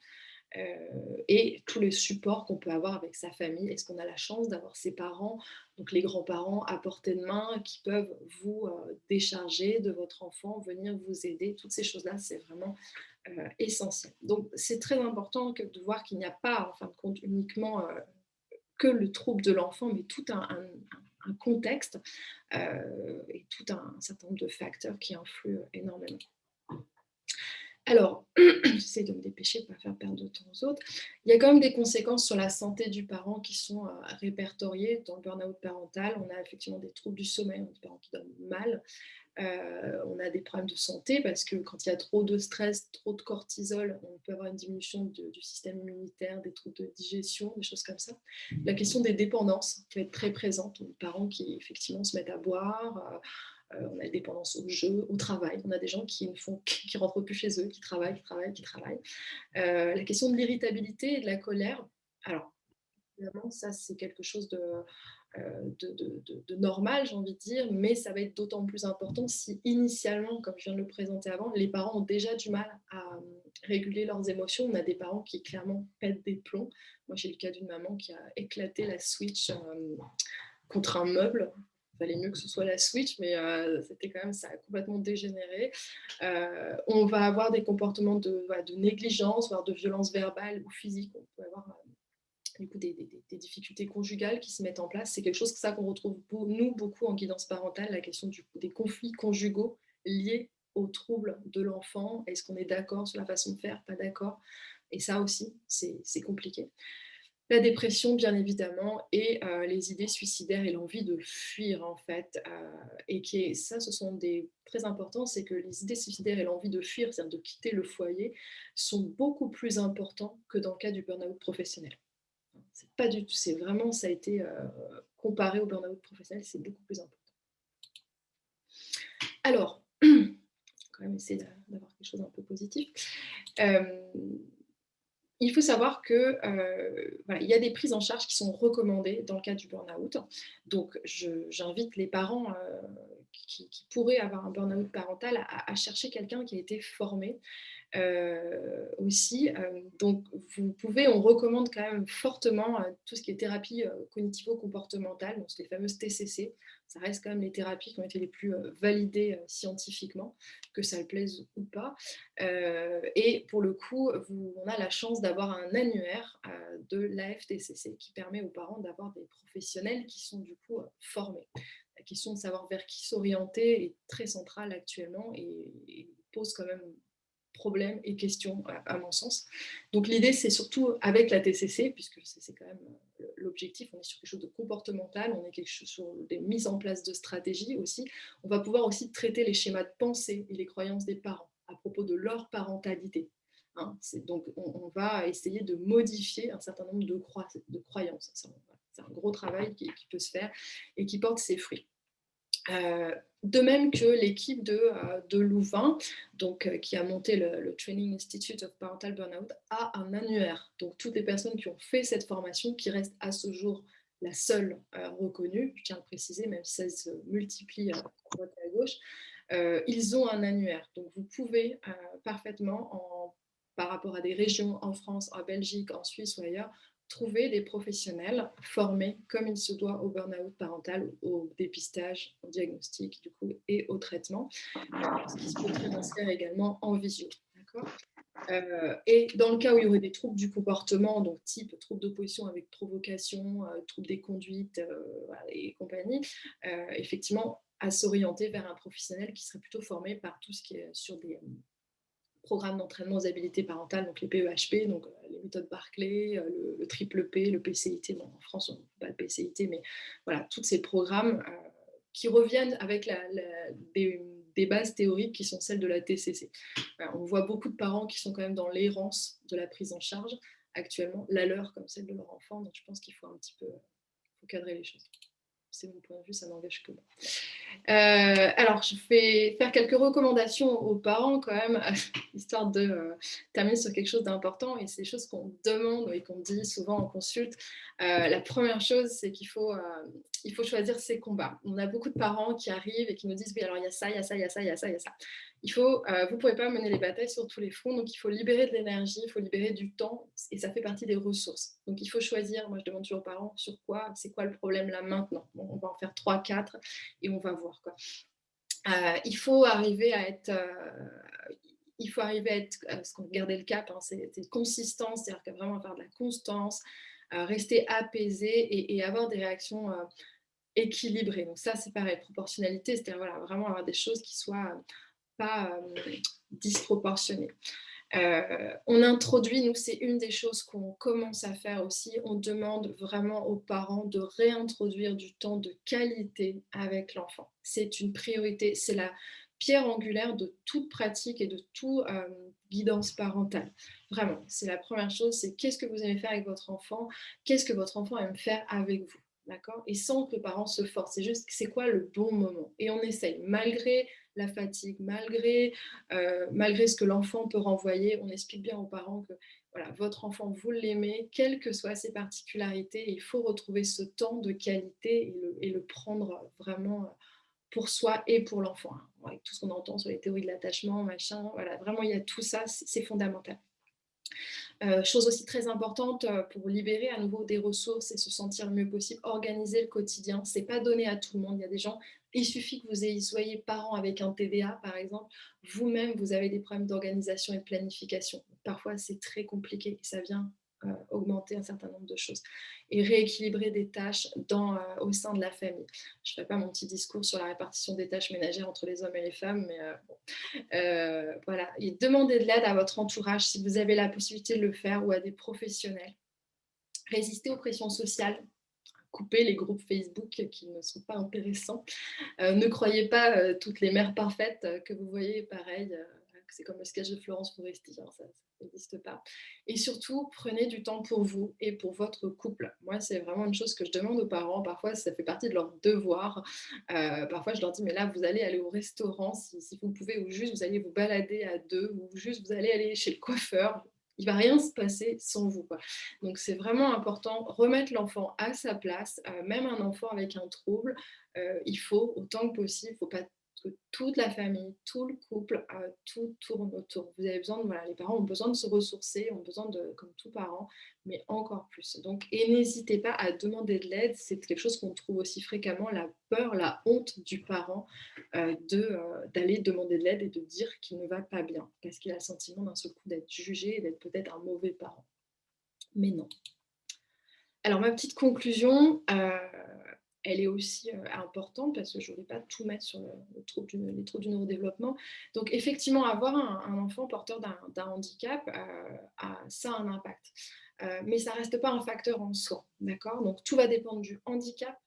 et tous les supports qu'on peut avoir avec sa famille. Est-ce qu'on a la chance d'avoir ses parents, donc les grands-parents à portée de main, qui peuvent vous décharger de votre enfant, venir vous aider. Toutes ces choses-là, c'est vraiment essentiel. Donc c'est très important de voir qu'il n'y a pas, en fin de compte, uniquement que le trouble de l'enfant, mais tout un contexte et tout un certain nombre de facteurs qui influent énormément. Alors, j'essaie de me dépêcher de ne pas faire perdre de temps aux autres. Il y a quand même des conséquences sur la santé du parent qui sont répertoriées dans le burn-out parental. On a effectivement des troubles du sommeil, des parents qui dorment mal. On a des problèmes de santé parce que quand il y a trop de stress, trop de cortisol, on peut avoir une diminution du système immunitaire, des troubles de digestion, des choses comme ça. La question des dépendances qui va être très présente. On a des parents qui effectivement se mettent à boire. On a des dépendances au jeu, au travail. On a des gens qui qui rentrent plus chez eux, qui travaillent. La question de l'irritabilité et de la colère. Alors, évidemment, ça, c'est quelque chose de normal, j'ai envie de dire, mais ça va être d'autant plus important si initialement, comme je viens de le présenter avant, les parents ont déjà du mal à réguler leurs émotions. On a des parents qui clairement pètent des plombs. Moi, j'ai le cas d'une maman qui a éclaté la Switch contre un meuble. Il fallait mieux que ce soit la Switch, mais c'était quand même, ça a complètement dégénéré. On va avoir des comportements de négligence, voire de violence verbale ou physique. On peut avoir du coup, des difficultés conjugales qui se mettent en place. C'est quelque chose qu'on retrouve, nous, beaucoup en guidance parentale, la question des conflits conjugaux liés aux troubles de l'enfant. Est-ce qu'on est d'accord sur la façon de faire? Pas d'accord. Et ça aussi, c'est compliqué. La dépression, bien évidemment, et les idées suicidaires et l'envie de fuir, en fait. Ça, ce sont des très importants, c'est que les idées suicidaires et l'envie de fuir, c'est-à-dire de quitter le foyer, sont beaucoup plus importants que dans le cas du burn-out professionnel. C'est pas du tout, c'est vraiment, ça a été comparé au burn-out professionnel, c'est beaucoup plus important. Alors, quand même essayer d'avoir quelque chose d'un peu positif. Il faut savoir que voilà, il y a des prises en charge qui sont recommandées dans le cas du burn-out. Donc, j'invite les parents qui pourraient avoir un burn-out parental à chercher quelqu'un qui a été formé aussi. Donc, on recommande quand même fortement tout ce qui est thérapie cognitivo-comportementale, donc les fameuses TCC. ça reste quand même les thérapies qui ont été les plus validées scientifiquement, que ça le plaise ou pas. Et pour le coup, on a la chance d'avoir un annuaire de l'AFTCC qui permet aux parents d'avoir des professionnels qui sont du coup formés. La question de savoir vers qui s'orienter est très centrale actuellement et pose quand même problèmes et questions à mon sens. Donc l'idée, c'est surtout avec la TCC, puisque c'est quand même l'objectif, on est sur quelque chose de comportemental, on est quelque chose sur des mises en place de stratégies aussi. On va pouvoir aussi traiter les schémas de pensée et les croyances des parents à propos de leur parentalité. Hein, donc on va essayer de modifier un certain nombre de croyances. C'est un gros travail qui peut se faire et qui porte ses fruits. De même que l'équipe de Louvain, donc, qui a monté le Training Institute of Parental Burnout, a un annuaire. Donc toutes les personnes qui ont fait cette formation, qui reste à ce jour la seule reconnue, je tiens à le préciser, même si ça se multiplie à droite et à gauche, ils ont un annuaire. Donc vous pouvez parfaitement, par rapport à des régions en France, en Belgique, en Suisse ou ailleurs, trouver des professionnels formés comme il se doit au burn-out parental, au dépistage, au diagnostic du coup, et au traitement, ce qui se peut très bien se faire également en visio. D'accord. Et dans le cas où il y aurait des troubles du comportement, donc type troubles d'opposition avec provocation, troubles des conduites et compagnie, effectivement, à s'orienter vers un professionnel qui serait plutôt formé par tout ce qui est sur des programmes d'entraînement aux habilités parentales, donc les PEHP, donc les méthodes Barclay, le triple P, le PCIT. Bon, en France, on ne fait pas le PCIT, mais voilà, tous ces programmes qui reviennent avec des bases théoriques qui sont celles de la TCC. Voilà, on voit beaucoup de parents qui sont quand même dans l'errance de la prise en charge actuellement, la leur comme celle de leur enfant, donc je pense qu'il faut un petit peu cadrer les choses. C'est mon point de vue, ça n'engage que moi. Alors, je vais faire quelques recommandations aux parents quand même, histoire de terminer sur quelque chose d'important, et c'est des choses qu'on demande et qu'on dit souvent en consulte. La première chose, c'est qu'il faut choisir ses combats. On a beaucoup de parents qui arrivent et qui nous disent, oui, alors il y a ça, il y a ça, il y a ça, il y a ça, il y a ça. Vous ne pouvez pas mener les batailles sur tous les fronts, donc il faut libérer de l'énergie, il faut libérer du temps, et ça fait partie des ressources. Donc il faut choisir, moi je demande toujours aux parents, sur quoi, c'est quoi le problème là maintenant. Bon, on va en faire 3, 4, et on va voir, quoi. Il faut arriver à être ce qu'on garder le cap, hein, c'est consistant, c'est-à-dire que vraiment avoir de la constance, rester apaisé et avoir des réactions équilibrées. Donc ça, c'est pareil, proportionnalité, c'est-à-dire voilà, vraiment avoir des choses qui soient pas disproportionnées. On introduit, nous, c'est une des choses qu'on commence à faire aussi, on demande vraiment aux parents de réintroduire du temps de qualité avec l'enfant. C'est une priorité, c'est la pierre angulaire de toute pratique et de toute guidance parentale. Vraiment, c'est la première chose, c'est qu'est-ce que vous aimez faire avec votre enfant, qu'est-ce que votre enfant aime faire avec vous. D'accord. Et sans que le parent se force, c'est juste c'est quoi le bon moment. Et on essaye, malgré la fatigue, malgré ce que l'enfant peut renvoyer, on explique bien aux parents que voilà, votre enfant, vous l'aimez, quelles que soient ses particularités, et il faut retrouver ce temps de qualité et le prendre vraiment pour soi et pour l'enfant. Hein. Avec tout ce qu'on entend sur les théories de l'attachement, machin, voilà, vraiment, il y a tout ça, c'est fondamental. Chose aussi très importante pour libérer à nouveau des ressources et se sentir le mieux possible, organiser le quotidien. C'est pas donné à tout le monde. Il y a des gens, il suffit que vous soyez parent avec un TDA, par exemple, vous-même, vous avez des problèmes d'organisation et de planification. Parfois, c'est très compliqué et ça vient augmenter un certain nombre de choses et rééquilibrer des tâches au sein de la famille. Je ne ferai pas mon petit discours sur la répartition des tâches ménagères entre les hommes et les femmes, mais bon. Voilà. Et demandez de l'aide à votre entourage si vous avez la possibilité de le faire ou à des professionnels. Résistez aux pressions sociales. Coupez les groupes Facebook qui ne sont pas intéressants. Ne croyez pas toutes les mères parfaites que vous voyez, pareil. C'est comme le sketch de Florence Foresti, hein, ça n'existe pas. Et surtout, prenez du temps pour vous et pour votre couple. Moi, c'est vraiment une chose que je demande aux parents. Parfois, ça fait partie de leur devoir. Parfois, je leur dis, mais là, vous allez aller au restaurant si vous pouvez, ou juste vous allez vous balader à deux, ou juste vous allez aller chez le coiffeur. Il ne va rien se passer sans vous, quoi. Donc, c'est vraiment important, remettre l'enfant à sa place, même un enfant avec un trouble. Il faut, autant que possible, il ne faut pas que toute la famille, tout le couple, tout tourne autour. Vous avez besoin de, voilà, les parents ont besoin de se ressourcer, ont besoin de, comme tout parent, mais encore plus. Donc, et n'hésitez pas à demander de l'aide. C'est quelque chose qu'on trouve aussi fréquemment, la peur, la honte du parent d'aller demander de l'aide et de dire qu'il ne va pas bien, parce qu'il a le sentiment d'un seul coup d'être jugé et d'être peut-être un mauvais parent. Mais non. Alors, ma petite conclusion, elle est aussi importante parce que je ne voulais pas tout mettre sur les troubles du neurodéveloppement. Donc, effectivement, avoir un enfant porteur d'un handicap, ça a un impact. Mais ça ne reste pas un facteur en soi, d'accord? Donc, tout va dépendre du handicap,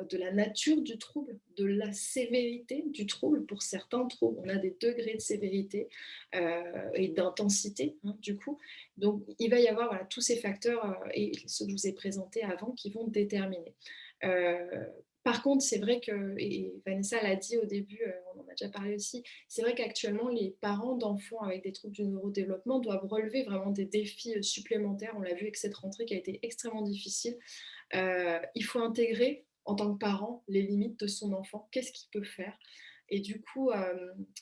de la nature du trouble, de la sévérité du trouble. Pour certains troubles, on a des degrés de sévérité et d'intensité, hein, du coup. Donc, il va y avoir, voilà, tous ces facteurs et ceux que je vous ai présentés avant qui vont déterminer. Par contre, c'est vrai que, et Vanessa l'a dit au début, on en a déjà parlé aussi, c'est vrai qu'actuellement, les parents d'enfants avec des troubles du neurodéveloppement doivent relever vraiment des défis supplémentaires. On l'a vu avec cette rentrée qui a été extrêmement difficile. Il faut intégrer en tant que parent les limites de son enfant, qu'est-ce qu'il peut faire, et du coup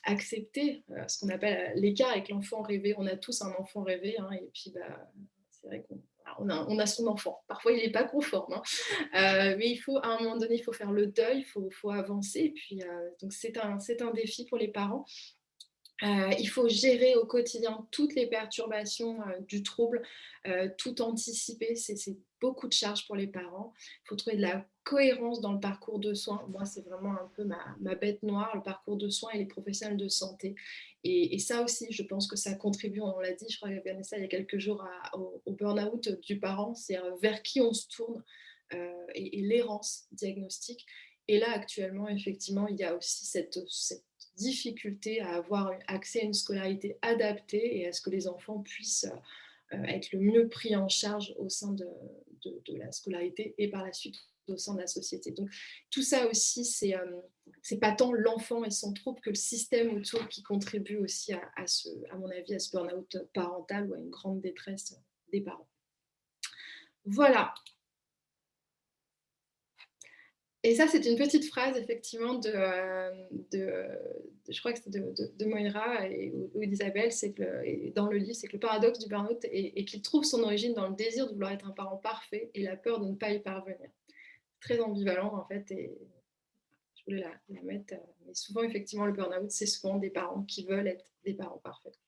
accepter ce qu'on appelle l'écart avec l'enfant rêvé. On a tous un enfant rêvé, hein, et puis c'est vrai qu'on a son enfant. Parfois, il n'est pas conforme, hein. Mais il faut, à un moment donné, il faut faire le deuil, il faut avancer. Et puis, donc, c'est un défi pour les parents. Il faut gérer au quotidien toutes les perturbations du trouble, tout anticiper. C'est beaucoup de charges pour les parents. Il faut trouver de la cohérence dans le parcours de soins. Moi, c'est vraiment un peu ma bête noire, le parcours de soins et les professionnels de santé. Et ça aussi, je pense que ça contribue, on l'a dit, je crois qu'elle Vanessa il y a quelques jours, au burn-out du parent. C'est vers qui on se tourne et l'errance diagnostique. Et là, actuellement, effectivement, il y a aussi cette difficulté à avoir accès à une scolarité adaptée et à ce que les enfants puissent être le mieux pris en charge au sein de la scolarité et par la suite au sein de la société. Donc tout ça aussi, c'est pas tant l'enfant et son trouble que le système autour qui contribue aussi à mon avis, à ce burn-out parental ou à une grande détresse des parents. Voilà. Et ça, c'est une petite phrase, effectivement, je crois que c'est de Moira ou d'Isabelle, et dans le livre, c'est que le paradoxe du burn-out est qu'il trouve son origine dans le désir de vouloir être un parent parfait et la peur de ne pas y parvenir. Très ambivalent, en fait, et je voulais la mettre. Mais souvent, effectivement, le burn-out, c'est souvent des parents qui veulent être des parents parfaits.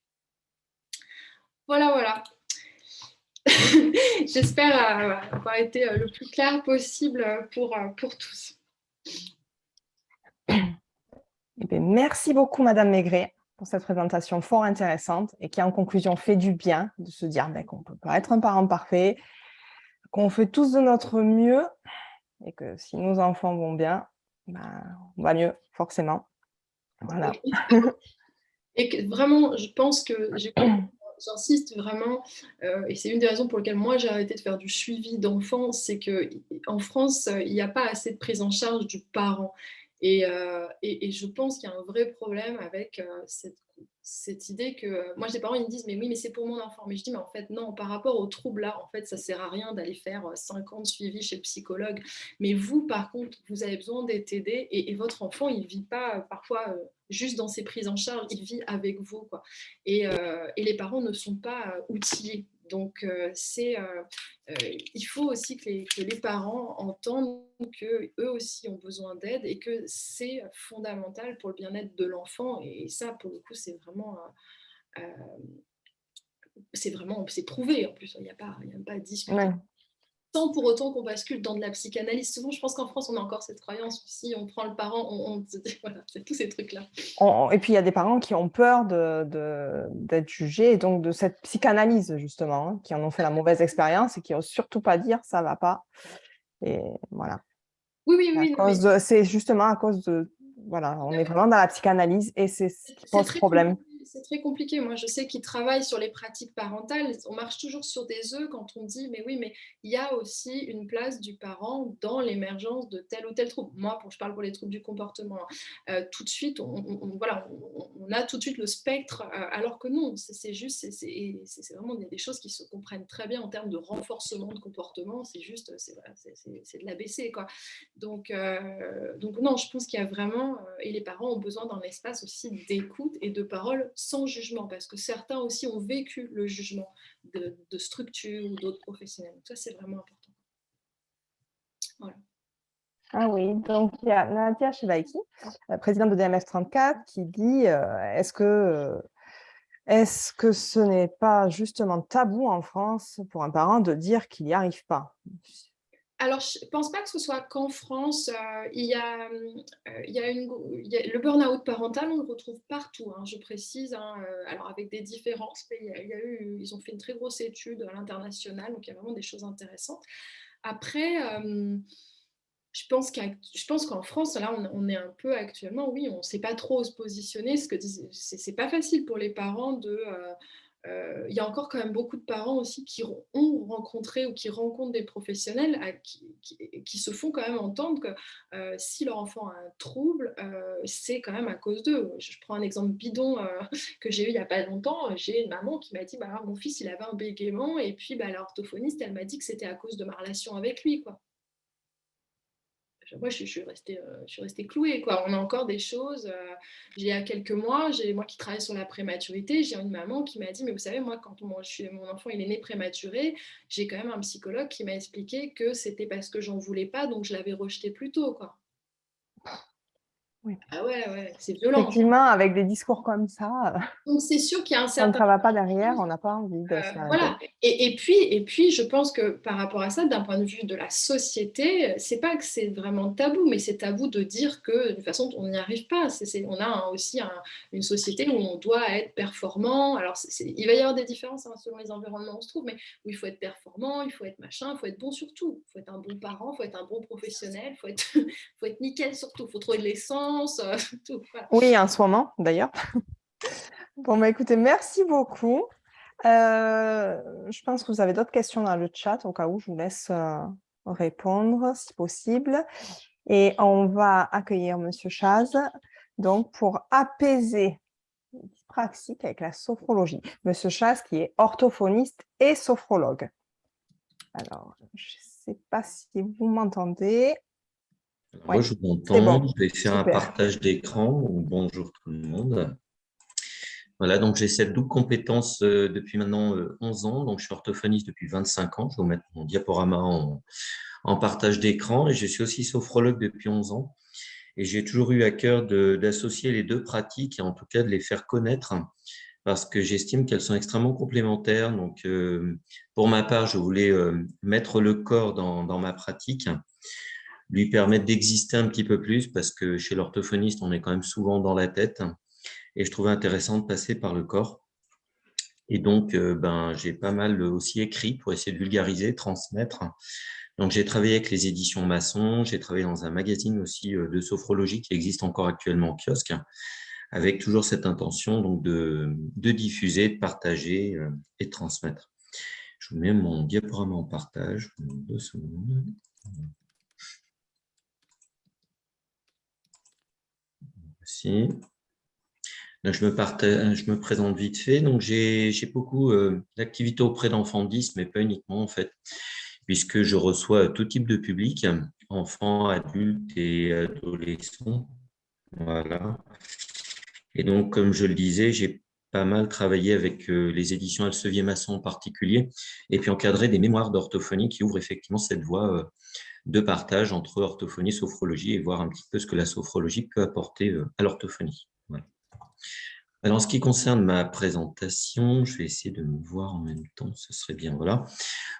Voilà, voilà. J'espère avoir été le plus clair possible pour tous. Eh bien, merci beaucoup, Madame Maigret, pour cette présentation fort intéressante et qui, en conclusion, fait du bien de se dire qu'on ne peut pas être un parent parfait, qu'on fait tous de notre mieux et que si nos enfants vont bien, on va mieux, forcément. Voilà. Et que vraiment, je pense que j'insiste vraiment, et c'est une des raisons pour lesquelles moi j'ai arrêté de faire du suivi d'enfants, c'est qu'en France, il n'y a pas assez de prise en charge du parent. Et je pense qu'il y a un vrai problème avec cette idée que moi, j'ai des parents, ils me disent, mais oui, mais c'est pour mon enfant. Mais je dis, mais en fait, non, par rapport au trouble là, en fait, ça sert à rien d'aller faire 5 ans de suivi chez le psychologue. Mais vous, par contre, vous avez besoin d'être aidé et votre enfant, il ne vit pas parfois juste dans ses prises en charge, il vit avec vous, quoi. Et les parents ne sont pas outillés. Donc, il faut aussi que les parents entendent qu'eux aussi ont besoin d'aide et que c'est fondamental pour le bien-être de l'enfant. Et ça, pour le coup, c'est c'est prouvé en plus, il n'y a pas à discuter. Ouais. Sans pour autant qu'on bascule dans de la psychanalyse. Souvent, je pense qu'en France, on a encore cette croyance aussi, on prend le parent, on se dit, voilà, c'est tous ces trucs-là. Et puis, il y a des parents qui ont peur d'être jugés et donc de cette psychanalyse, justement, hein, qui en ont fait la mauvaise expérience et qui n'osent surtout pas dire ça ne va pas. Et voilà. Oui. C'est justement à cause de... Voilà, on est vraiment dans la psychanalyse et c'est ce qui pose problème. C'est très compliqué. Moi, je sais qu'ils travaillent sur les pratiques parentales. On marche toujours sur des œufs quand on dit, mais oui, mais il y a aussi une place du parent dans l'émergence de tel ou tel trouble. Moi, je parle pour les troubles du comportement. Tout de suite, on on a tout de suite le spectre, alors que non, c'est juste, c'est vraiment des choses qui se comprennent très bien en termes de renforcement de comportement, c'est juste, voilà, c'est de l'ABC, quoi. Donc non, je pense qu'il y a vraiment, et les parents ont besoin d'un espace aussi d'écoute et de parole sans jugement, parce que certains aussi ont vécu le jugement de structures ou d'autres professionnels. Donc ça, c'est vraiment important. Voilà. Ah oui, donc il y a Nadia Chevaiki, présidente de DMF 34, qui dit est-ce que ce n'est pas justement tabou en France pour un parent de dire qu'il n'y arrive pas? Alors, je ne pense pas que ce soit qu'en France. Il y a, le burn-out parental, on le retrouve partout, hein, je précise, hein, alors avec des différences, mais ils ont fait une très grosse étude à l'international, donc il y a vraiment des choses intéressantes. Après, je pense qu'en France, là, on est un peu actuellement, oui, on ne sait pas trop se positionner. C'est pas facile pour les parents de. Il y a encore quand même beaucoup de parents aussi qui ont rencontré ou qui rencontrent des professionnels qui se font quand même entendre que si leur enfant a un trouble, c'est quand même à cause d'eux. Je prends un exemple bidon que j'ai eu il n'y a pas longtemps. J'ai une maman qui m'a dit bah, mon fils il avait un bégaiement et puis bah, l'orthophoniste elle m'a dit que c'était à cause de ma relation avec lui, quoi. Moi, je suis restée clouée, quoi. On a encore des choses. Il y a quelques mois, moi qui travaille sur la prématurité, j'ai une maman qui m'a dit, mais vous savez, moi, quand mon enfant il est né prématuré, j'ai quand même un psychologue qui m'a expliqué que c'était parce que j'en voulais pas, donc je l'avais rejeté plus tôt, quoi. Oui. Ah ouais, c'est violent. Effectivement, avec des discours comme ça, Donc c'est sûr qu'il y a un on ne certain. travaille pas derrière, on n'a pas envie de se faire la gueule. Voilà. Et puis, je pense que par rapport à ça, d'un point de vue de la société, c'est pas que c'est vraiment tabou, mais c'est tabou de dire que de toute façon, on n'y arrive pas. On a aussi une société où on doit être performant. Alors, il va y avoir des différences, hein, selon les environnements où on se trouve, mais où il faut être performant, il faut être machin, il faut être bon sur tout. Il faut être un bon parent, il faut être un bon professionnel, il faut être, faut être nickel sur tout. Il faut trouver de l'essence, tout. Voilà. Oui, en ce moment, d'ailleurs. Bon, bah, écoutez, merci beaucoup. Je pense que vous avez d'autres questions dans le chat, au cas où je vous laisse répondre, si possible. Et on va accueillir Monsieur Chaz, donc pour apaiser les dyspraxiques avec la sophrologie. Monsieur Chaz, qui est orthophoniste et sophrologue. Alors, je ne sais pas si vous m'entendez. Moi, je vous c'est entends. bon. Je vais faire un Super. partage d'écran. Bonjour tout le monde. Voilà, donc j'ai cette double compétence depuis maintenant 11 ans. Donc, je suis orthophoniste depuis 25 ans. Je vais vous mettre mon diaporama en partage d'écran. Et je suis aussi sophrologue depuis 11 ans. Et j'ai toujours eu à cœur d'associer les deux pratiques et en tout cas de les faire connaître parce que j'estime qu'elles sont extrêmement complémentaires. Donc, pour ma part, je voulais mettre le corps dans ma pratique, lui permettre d'exister un petit peu plus parce que chez l'orthophoniste, on est quand même souvent dans la tête et je trouvais intéressant de passer par le corps. Et donc, j'ai pas mal aussi écrit pour essayer de vulgariser, transmettre. Donc, j'ai travaillé avec les éditions Masson, j'ai travaillé dans un magazine aussi de sophrologie qui existe encore actuellement en kiosque, avec toujours cette intention donc de diffuser, de partager et de transmettre. Je vous mets mon diaporama en partage. 2 secondes. Voici. Donc, je me présente vite fait. Donc, j'ai beaucoup d'activités auprès d'enfants 10, mais pas uniquement en fait, puisque je reçois tout type de public, enfants, adultes et adolescents. Voilà. Et donc, comme je le disais, j'ai pas mal travaillé avec les éditions Elsevier-Masson en particulier, et puis encadré des mémoires d'orthophonie qui ouvrent effectivement cette voie de partage entre orthophonie et sophrologie et voir un petit peu ce que la sophrologie peut apporter à l'orthophonie. Voilà. Alors, en ce qui concerne ma présentation, je vais essayer de me voir en même temps, ce serait bien. Voilà.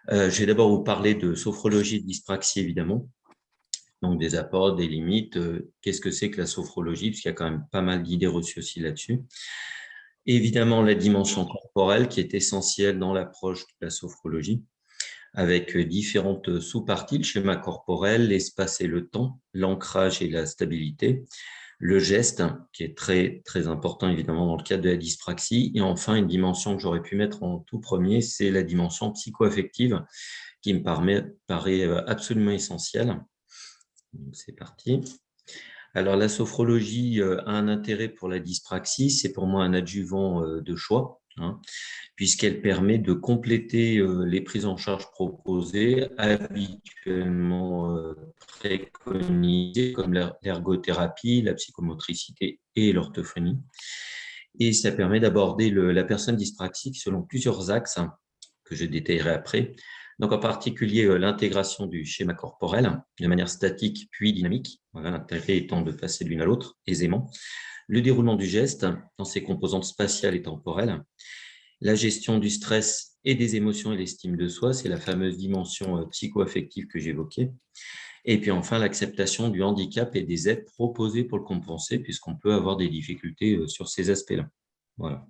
Je vais d'abord vous parler de sophrologie et de dyspraxie, évidemment. Donc, des apports, des limites. Qu'est-ce que c'est que la sophrologie? Parce qu'il y a quand même pas mal d'idées reçues aussi là-dessus. Évidemment, la dimension corporelle qui est essentielle dans l'approche de la sophrologie, avec différentes sous-parties, le schéma corporel, l'espace et le temps, l'ancrage et la stabilité, le geste, qui est très, très important évidemment dans le cadre de la dyspraxie, et enfin une dimension que j'aurais pu mettre en tout premier, c'est la dimension psycho-affective, qui me paraît absolument essentielle. C'est parti. Alors, la sophrologie a un intérêt pour la dyspraxie, c'est pour moi un adjuvant de choix, hein, puisqu'elle permet de compléter les prises en charge proposées, habituellement préconisées, comme l'ergothérapie, la psychomotricité et l'orthophonie. Et ça permet d'aborder la personne dyspraxique selon plusieurs axes, hein, que je détaillerai après. Donc, en particulier, l'intégration du schéma corporel de manière statique puis dynamique. Voilà, l'intérêt étant de passer de l'une à l'autre aisément. Le déroulement du geste dans ses composantes spatiales et temporelles. La gestion du stress et des émotions et l'estime de soi, c'est la fameuse dimension psycho-affective que j'évoquais. Et puis enfin, l'acceptation du handicap et des aides proposées pour le compenser, puisqu'on peut avoir des difficultés sur ces aspects-là. Voilà.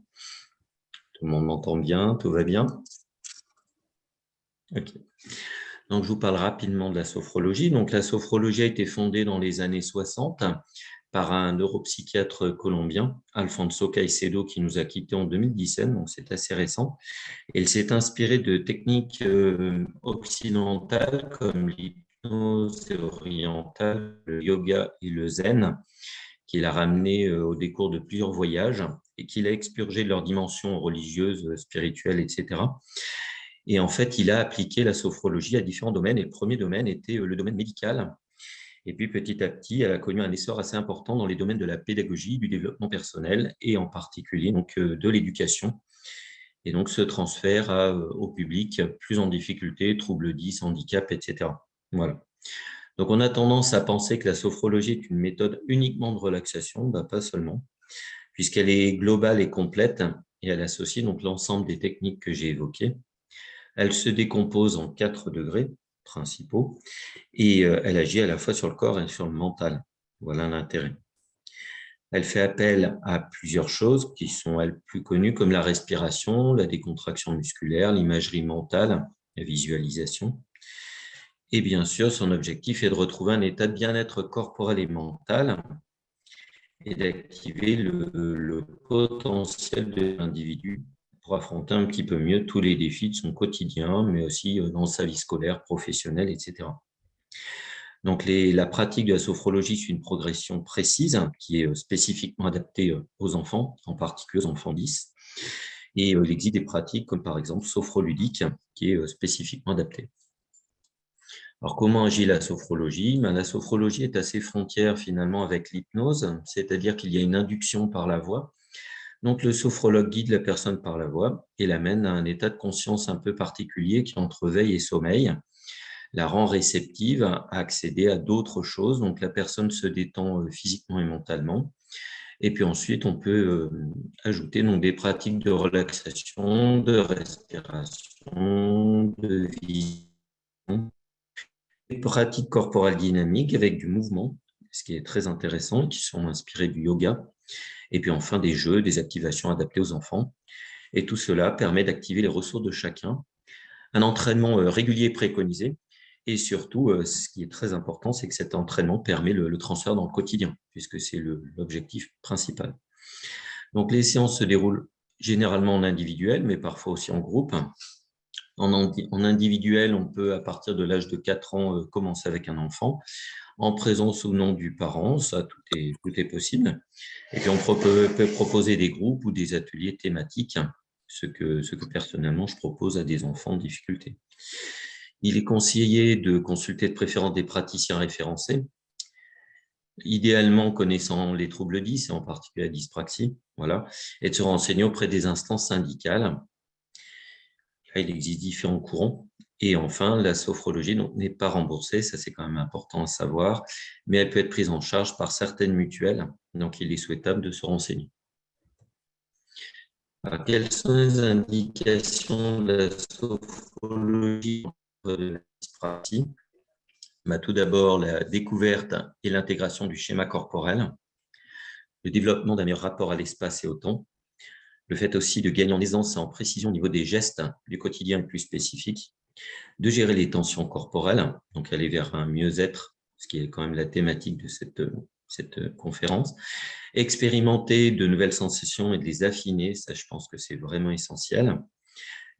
Tout le monde m'entend bien, tout va bien? Ok. Donc, je vous parle rapidement de la sophrologie. Donc, la sophrologie a été fondée dans les années 60 par un neuropsychiatre colombien, Alfonso Caicedo, qui nous a quittés en 2017, donc c'est assez récent. Et il s'est inspiré de techniques occidentales comme l'hypnose orientale, le yoga et le zen, qu'il a ramené au décours de plusieurs voyages et qu'il a expurgé de leurs dimensions religieuses, spirituelles, etc. Et en fait, il a appliqué la sophrologie à différents domaines. Et le premier domaine était le domaine médical. Et puis, petit à petit, elle a connu un essor assez important dans les domaines de la pédagogie, du développement personnel et en particulier donc, de l'éducation. Et donc, ce transfert au public plus en difficulté, troubles 10, handicap, etc. Voilà. Donc, on a tendance à penser que la sophrologie est une méthode uniquement de relaxation, pas seulement, puisqu'elle est globale et complète et elle associe donc l'ensemble des techniques que j'ai évoquées. Elle se décompose en 4 degrés principaux et elle agit à la fois sur le corps et sur le mental. Voilà l'intérêt. Elle fait appel à plusieurs choses qui sont, elles, plus connues, comme la respiration, la décontraction musculaire, l'imagerie mentale, la visualisation. Et bien sûr, son objectif est de retrouver un état de bien-être corporel et mental et d'activer le potentiel de l'individu pour affronter un petit peu mieux tous les défis de son quotidien, mais aussi dans sa vie scolaire, professionnelle, etc. Donc, la pratique de la sophrologie suit une progression précise qui est spécifiquement adaptée aux enfants, en particulier aux enfants 10. Et il existe des pratiques comme par exemple sophroludique qui est spécifiquement adaptée. Alors, comment agit la sophrologie? La sophrologie est à ses frontières finalement avec l'hypnose, c'est-à-dire qu'il y a une induction par la voix. Donc, le sophrologue guide la personne par la voix et l'amène à un état de conscience un peu particulier qui est entre veille et sommeil, la rend réceptive à accéder à d'autres choses. Donc, la personne se détend physiquement et mentalement. Et puis ensuite, on peut ajouter donc, des pratiques de relaxation, de respiration, de vision, des pratiques corporelles dynamiques avec du mouvement, ce qui est très intéressant, qui sont inspirées du yoga. Et puis enfin, des jeux, des activations adaptées aux enfants. Et tout cela permet d'activer les ressources de chacun. Un entraînement régulier préconisé. Et surtout, ce qui est très important, c'est que cet entraînement permet le transfert dans le quotidien, puisque c'est l'objectif principal. Donc, les séances se déroulent généralement en individuel, mais parfois aussi en groupe. En individuel, on peut, à partir de l'âge de 4 ans, commencer avec un enfant, en présence ou non du parent, ça, tout est possible. Et puis, on peut proposer des groupes ou des ateliers thématiques, ce que personnellement, je propose à des enfants en difficulté. Il est conseillé de consulter de préférence des praticiens référencés, idéalement connaissant les troubles 10 et en particulier la dyspraxie, voilà, et de se renseigner auprès des instances syndicales. Là, il existe différents courants. Et enfin, la sophrologie n'est pas remboursée, ça c'est quand même important à savoir, mais elle peut être prise en charge par certaines mutuelles, donc il est souhaitable de se renseigner. Alors, quelles sont les indications de la sophrologie de la dyspraxie? Tout d'abord, la découverte et l'intégration du schéma corporel, le développement d'un meilleur rapport à l'espace et au temps, le fait aussi de gagner en aisance et en précision au niveau des gestes du quotidien plus spécifiques, de gérer les tensions corporelles, donc aller vers un mieux-être, ce qui est quand même la thématique de cette conférence, expérimenter de nouvelles sensations et de les affiner, ça je pense que c'est vraiment essentiel,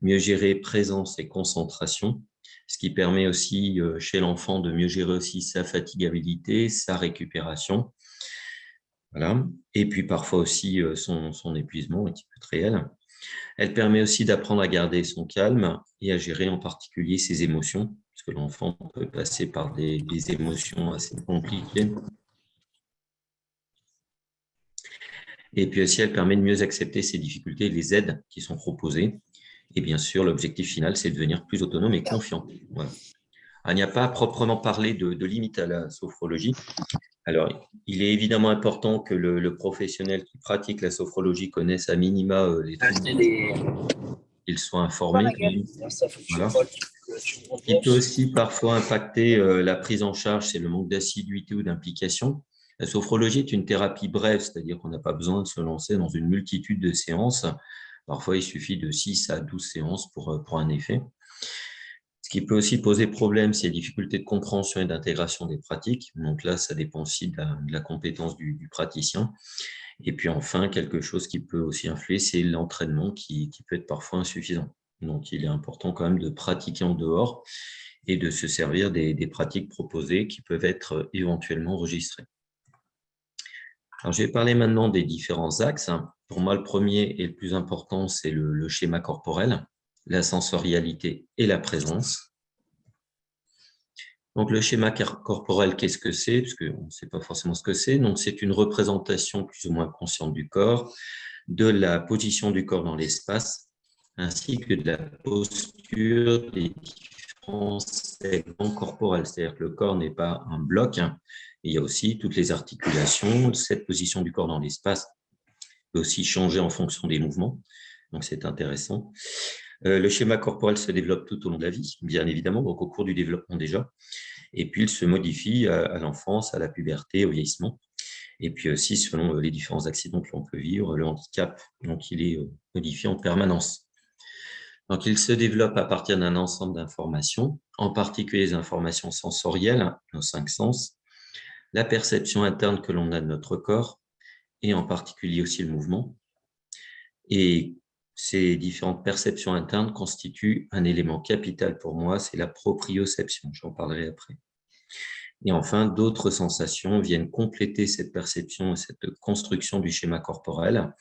mieux gérer présence et concentration, ce qui permet aussi chez l'enfant de mieux gérer aussi sa fatigabilité, sa récupération, Voilà. Et puis parfois aussi son épuisement qui peut être réel. Elle permet aussi d'apprendre à garder son calme et à gérer en particulier ses émotions, parce que l'enfant peut passer par des émotions assez compliquées. Et puis aussi, elle permet de mieux accepter ses difficultés et les aides qui sont proposées. Et bien sûr, l'objectif final, c'est de devenir plus autonome et confiant. Voilà. Il n'y a pas à proprement parler de limite à la sophrologie. Alors, il est évidemment important que le professionnel qui pratique la sophrologie connaisse à minima les troubles, qu'il soit informé. Voilà. Ce qui peut aussi parfois impacter la prise en charge, c'est le manque d'assiduité ou d'implication. La sophrologie est une thérapie brève, c'est-à-dire qu'on n'a pas besoin de se lancer dans une multitude de séances. Parfois, il suffit de 6 à 12 séances pour un effet. Ce qui peut aussi poser problème, c'est les difficultés de compréhension et d'intégration des pratiques. Donc là, ça dépend aussi de la compétence du praticien. Et puis enfin, quelque chose qui peut aussi influer, c'est l'entraînement qui peut être parfois insuffisant. Donc, il est important quand même de pratiquer en dehors et de se servir des pratiques proposées qui peuvent être éventuellement enregistrées. Alors, je vais parler maintenant des différents axes. Pour moi, le premier et le plus important, c'est le schéma corporel, la sensorialité et la présence. Donc, le schéma corporel, qu'est-ce que c'est? Parce qu'on ne sait pas forcément ce que c'est. Donc, c'est une représentation plus ou moins consciente du corps, de la position du corps dans l'espace, ainsi que de la posture des différents segments corporels. C'est-à-dire que le corps n'est pas un bloc. Il y a aussi toutes les articulations. Cette position du corps dans l'espace peut aussi changer en fonction des mouvements. Donc, c'est intéressant. Le schéma corporel se développe tout au long de la vie, bien évidemment, donc au cours du développement déjà. Et puis, il se modifie à l'enfance, à la puberté, au vieillissement. Et puis aussi, selon les différents accidents que l'on peut vivre, le handicap, donc il est modifié en permanence. Donc, il se développe à partir d'un ensemble d'informations, en particulier les informations sensorielles, nos 5 sens, la perception interne que l'on a de notre corps, et en particulier aussi le mouvement. Et ces différentes perceptions internes constituent un élément capital pour moi, c'est la proprioception, j'en parlerai après. Et enfin, d'autres sensations viennent compléter cette perception et cette construction du schéma corporel.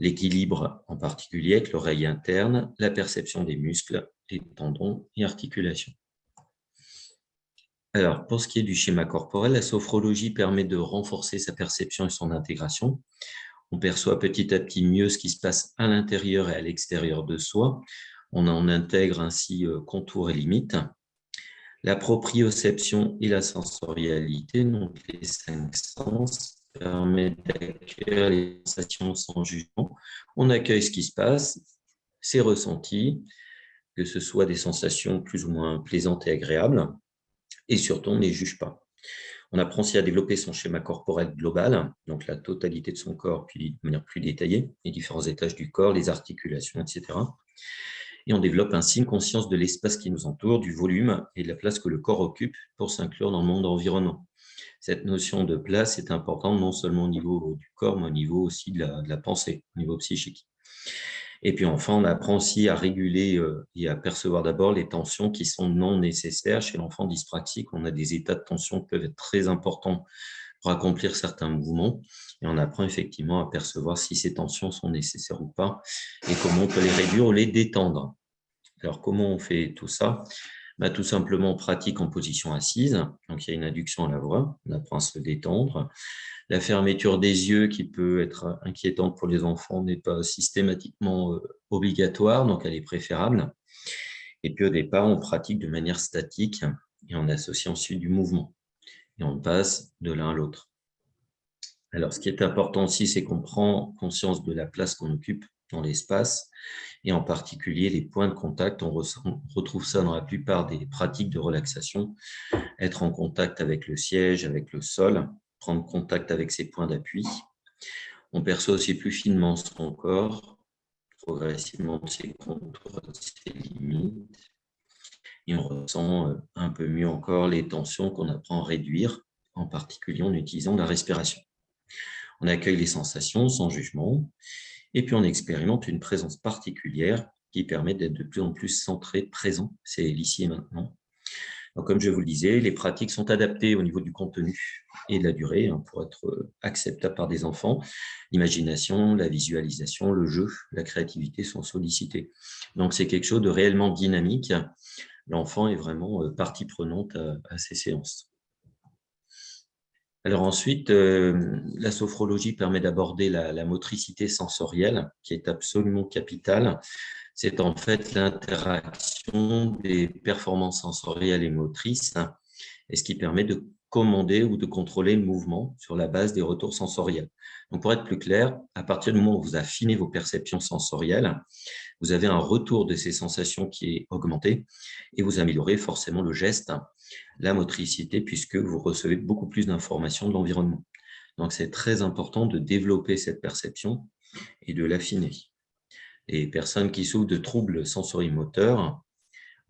L'équilibre en particulier avec l'oreille interne, la perception des muscles, les tendons et articulations. Alors, pour ce qui est du schéma corporel, la sophrologie permet de renforcer sa perception et son intégration. On perçoit petit à petit mieux ce qui se passe à l'intérieur et à l'extérieur de soi. On en intègre ainsi contours et limites. La proprioception et la sensorialité, donc les 5 sens, permettent d'accueillir les sensations sans jugement. On accueille ce qui se passe, c'est ressenti, que ce soit des sensations plus ou moins plaisantes et agréables, et surtout on ne les juge pas. On apprend aussi à développer son schéma corporel global, donc la totalité de son corps, puis de manière plus détaillée, les différents étages du corps, les articulations, etc. Et on développe ainsi une conscience de l'espace qui nous entoure, du volume et de la place que le corps occupe pour s'inclure dans le monde environnant. Cette notion de place est importante non seulement au niveau du corps, mais au niveau aussi de la pensée, au niveau psychique. Et puis enfin, on apprend aussi à réguler et à percevoir d'abord les tensions qui sont non nécessaires. Chez l'enfant dyspraxique, on a des états de tension qui peuvent être très importants pour accomplir certains mouvements. Et on apprend effectivement à percevoir si ces tensions sont nécessaires ou pas et comment on peut les réduire ou les détendre. Alors, comment on fait tout ça? Tout simplement, on pratique en position assise. Donc, il y a une induction à la voix. On apprend à se détendre. La fermeture des yeux, qui peut être inquiétante pour les enfants, n'est pas systématiquement obligatoire, donc elle est préférable. Et puis, au départ, on pratique de manière statique et on associe ensuite du mouvement. Et on passe de l'un à l'autre. Alors, ce qui est important aussi, c'est qu'on prend conscience de la place qu'on occupe dans l'espace et en particulier les points de contact. On retrouve ça dans la plupart des pratiques de relaxation. Être en contact avec le siège, avec le sol, prendre contact avec ses points d'appui. On perçoit aussi plus finement son corps, progressivement ses contours, ses limites. Et on ressent un peu mieux encore les tensions qu'on apprend à réduire, en particulier en utilisant la respiration. On accueille les sensations sans jugement et puis on expérimente une présence particulière qui permet d'être de plus en plus centré, présent, c'est l'ici et maintenant. Donc, comme je vous le disais, les pratiques sont adaptées au niveau du contenu et de la durée pour être acceptables par des enfants. L'imagination, la visualisation, le jeu, la créativité sont sollicités. Donc, c'est quelque chose de réellement dynamique. L'enfant est vraiment partie prenante à ces séances. Alors ensuite, la sophrologie permet d'aborder la motricité sensorielle, qui est absolument capitale. C'est en fait l'interaction des performances sensorielles et motrices, et ce qui permet de commander ou de contrôler le mouvement sur la base des retours sensoriels. Donc pour être plus clair, à partir du moment où vous affinez vos perceptions sensorielles, vous avez un retour de ces sensations qui est augmenté et vous améliorez forcément le geste, la motricité, puisque vous recevez beaucoup plus d'informations de l'environnement. Donc, c'est très important de développer cette perception et de l'affiner. Les personnes qui souffrent de troubles sensorimoteurs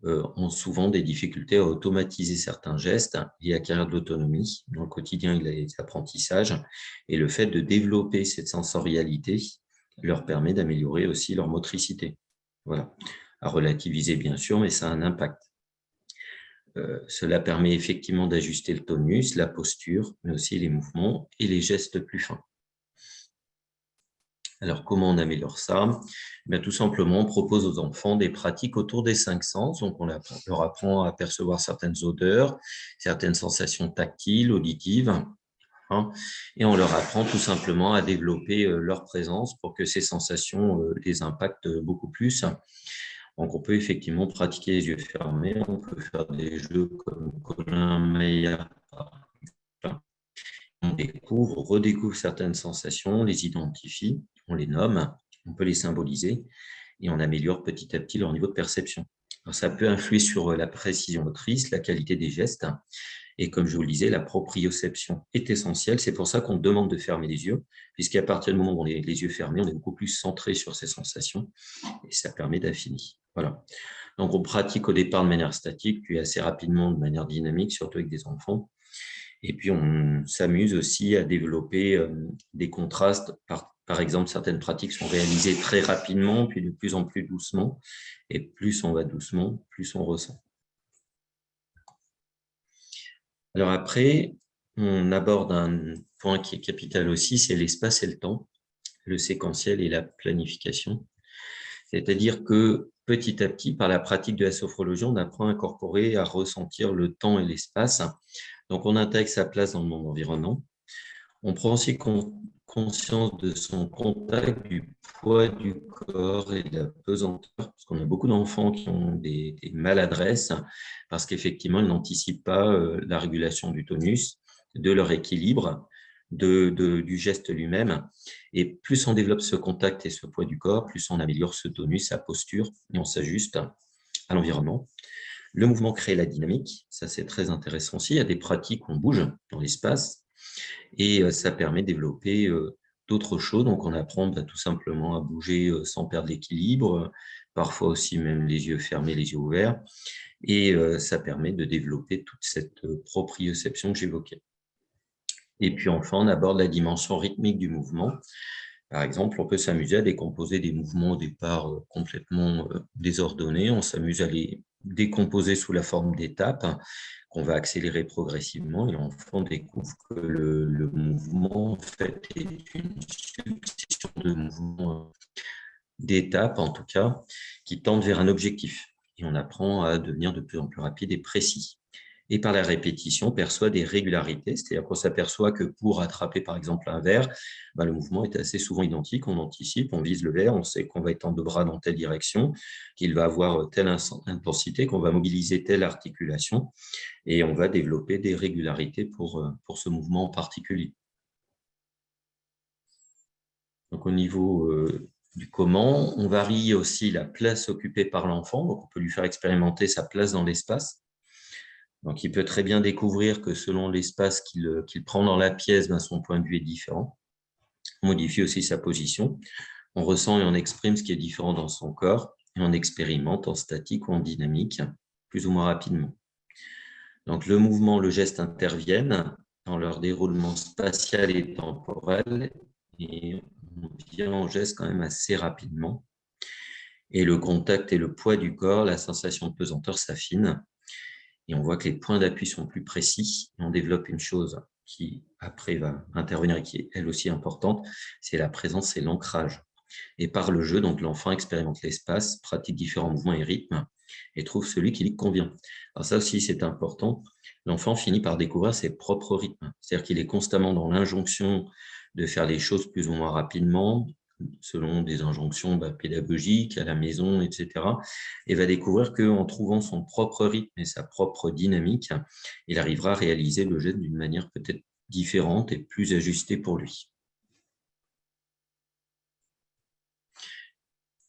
ont souvent des difficultés à automatiser certains gestes et acquérir de l'autonomie. Dans le quotidien, il y a des apprentissages et le fait de développer cette sensorialité leur permet d'améliorer aussi leur motricité. Voilà, à relativiser bien sûr, mais ça a un impact. Cela permet effectivement d'ajuster le tonus, la posture, mais aussi les mouvements et les gestes plus fins. Alors, comment on améliore ça? Tout simplement, on propose aux enfants des pratiques autour des 5 sens. Donc, on leur apprend à percevoir certaines odeurs, certaines sensations tactiles, auditives, et on leur apprend tout simplement à développer leur présence pour que ces sensations les impactent beaucoup plus. Donc, on peut effectivement pratiquer les yeux fermés, on peut faire des jeux comme Colin Maillard. On découvre, on redécouvre certaines sensations, on les identifie, on les nomme, on peut les symboliser et on améliore petit à petit leur niveau de perception. Alors, ça peut influer sur la précision motrice, la qualité des gestes. Et comme je vous le disais, la proprioception est essentielle. C'est pour ça qu'on demande de fermer les yeux, puisqu'à partir du moment où on a les yeux fermés, on est beaucoup plus centré sur ces sensations et ça permet d'affiner. Voilà. Donc, on pratique au départ de manière statique, puis assez rapidement de manière dynamique, surtout avec des enfants. Et puis, on s'amuse aussi à développer des contrastes. Par exemple, certaines pratiques sont réalisées très rapidement, puis de plus en plus doucement. Et plus on va doucement, plus on ressent. Alors après, on aborde un point qui est capital aussi, c'est l'espace et le temps, le séquentiel et la planification. C'est-à-dire que petit à petit, par la pratique de la sophrologie, on apprend à incorporer, à ressentir le temps et l'espace. Donc, on intègre sa place dans le monde environnant. On prend aussi conscience de son contact, du poids du corps et de la pesanteur, parce qu'on a beaucoup d'enfants qui ont des maladresses, parce qu'effectivement, ils n'anticipent pas la régulation du tonus, de leur équilibre, du geste lui-même. Et plus on développe ce contact et ce poids du corps, plus on améliore ce tonus, sa posture, et on s'ajuste à l'environnement. Le mouvement crée la dynamique, ça c'est très intéressant aussi. Il y a des pratiques où on bouge dans l'espace et ça permet de développer d'autres choses. Donc on apprend tout simplement à bouger sans perdre l'équilibre, parfois aussi même les yeux fermés, les yeux ouverts. Et ça permet de développer toute cette proprioception que j'évoquais. Et puis enfin, on aborde la dimension rythmique du mouvement. Par exemple, on peut s'amuser à décomposer des mouvements au départ complètement désordonnés. On s'amuse à les décomposer sous la forme d'étapes qu'on va accélérer progressivement. Et enfin, on découvre que le mouvement, en fait, est une succession de mouvements, d'étapes en tout cas, qui tendent vers un objectif. Et on apprend à devenir de plus en plus rapide et précis. Et par la répétition, on perçoit des régularités, c'est-à-dire qu'on s'aperçoit que pour attraper par exemple un verre, le mouvement est assez souvent identique, on anticipe, on vise le verre, on sait qu'on va étendre le bras dans telle direction, qu'il va avoir telle intensité, qu'on va mobiliser telle articulation, et on va développer des régularités pour ce mouvement en particulier. Donc au niveau du comment, on varie aussi la place occupée par l'enfant, donc on peut lui faire expérimenter sa place dans l'espace. Donc, il peut très bien découvrir que selon l'espace qu'il prend dans la pièce, son point de vue est différent. On modifie aussi sa position. On ressent et on exprime ce qui est différent dans son corps et on expérimente en statique ou en dynamique, plus ou moins rapidement. Donc, le mouvement, le geste interviennent dans leur déroulement spatial et temporel et on vient en geste quand même assez rapidement. Et le contact et le poids du corps, la sensation de pesanteur s'affinent. Et on voit que les points d'appui sont plus précis. Et on développe une chose qui, après, va intervenir et qui est elle aussi importante, c'est la présence et l'ancrage. Et par le jeu, donc l'enfant expérimente l'espace, pratique différents mouvements et rythmes et trouve celui qui lui convient. Alors ça aussi, c'est important. L'enfant finit par découvrir ses propres rythmes. C'est-à-dire qu'il est constamment dans l'injonction de faire les choses plus ou moins rapidement, selon des injonctions pédagogiques à la maison, etc. Et va découvrir qu'en trouvant son propre rythme et sa propre dynamique, il arrivera à réaliser le geste d'une manière peut-être différente et plus ajustée pour lui.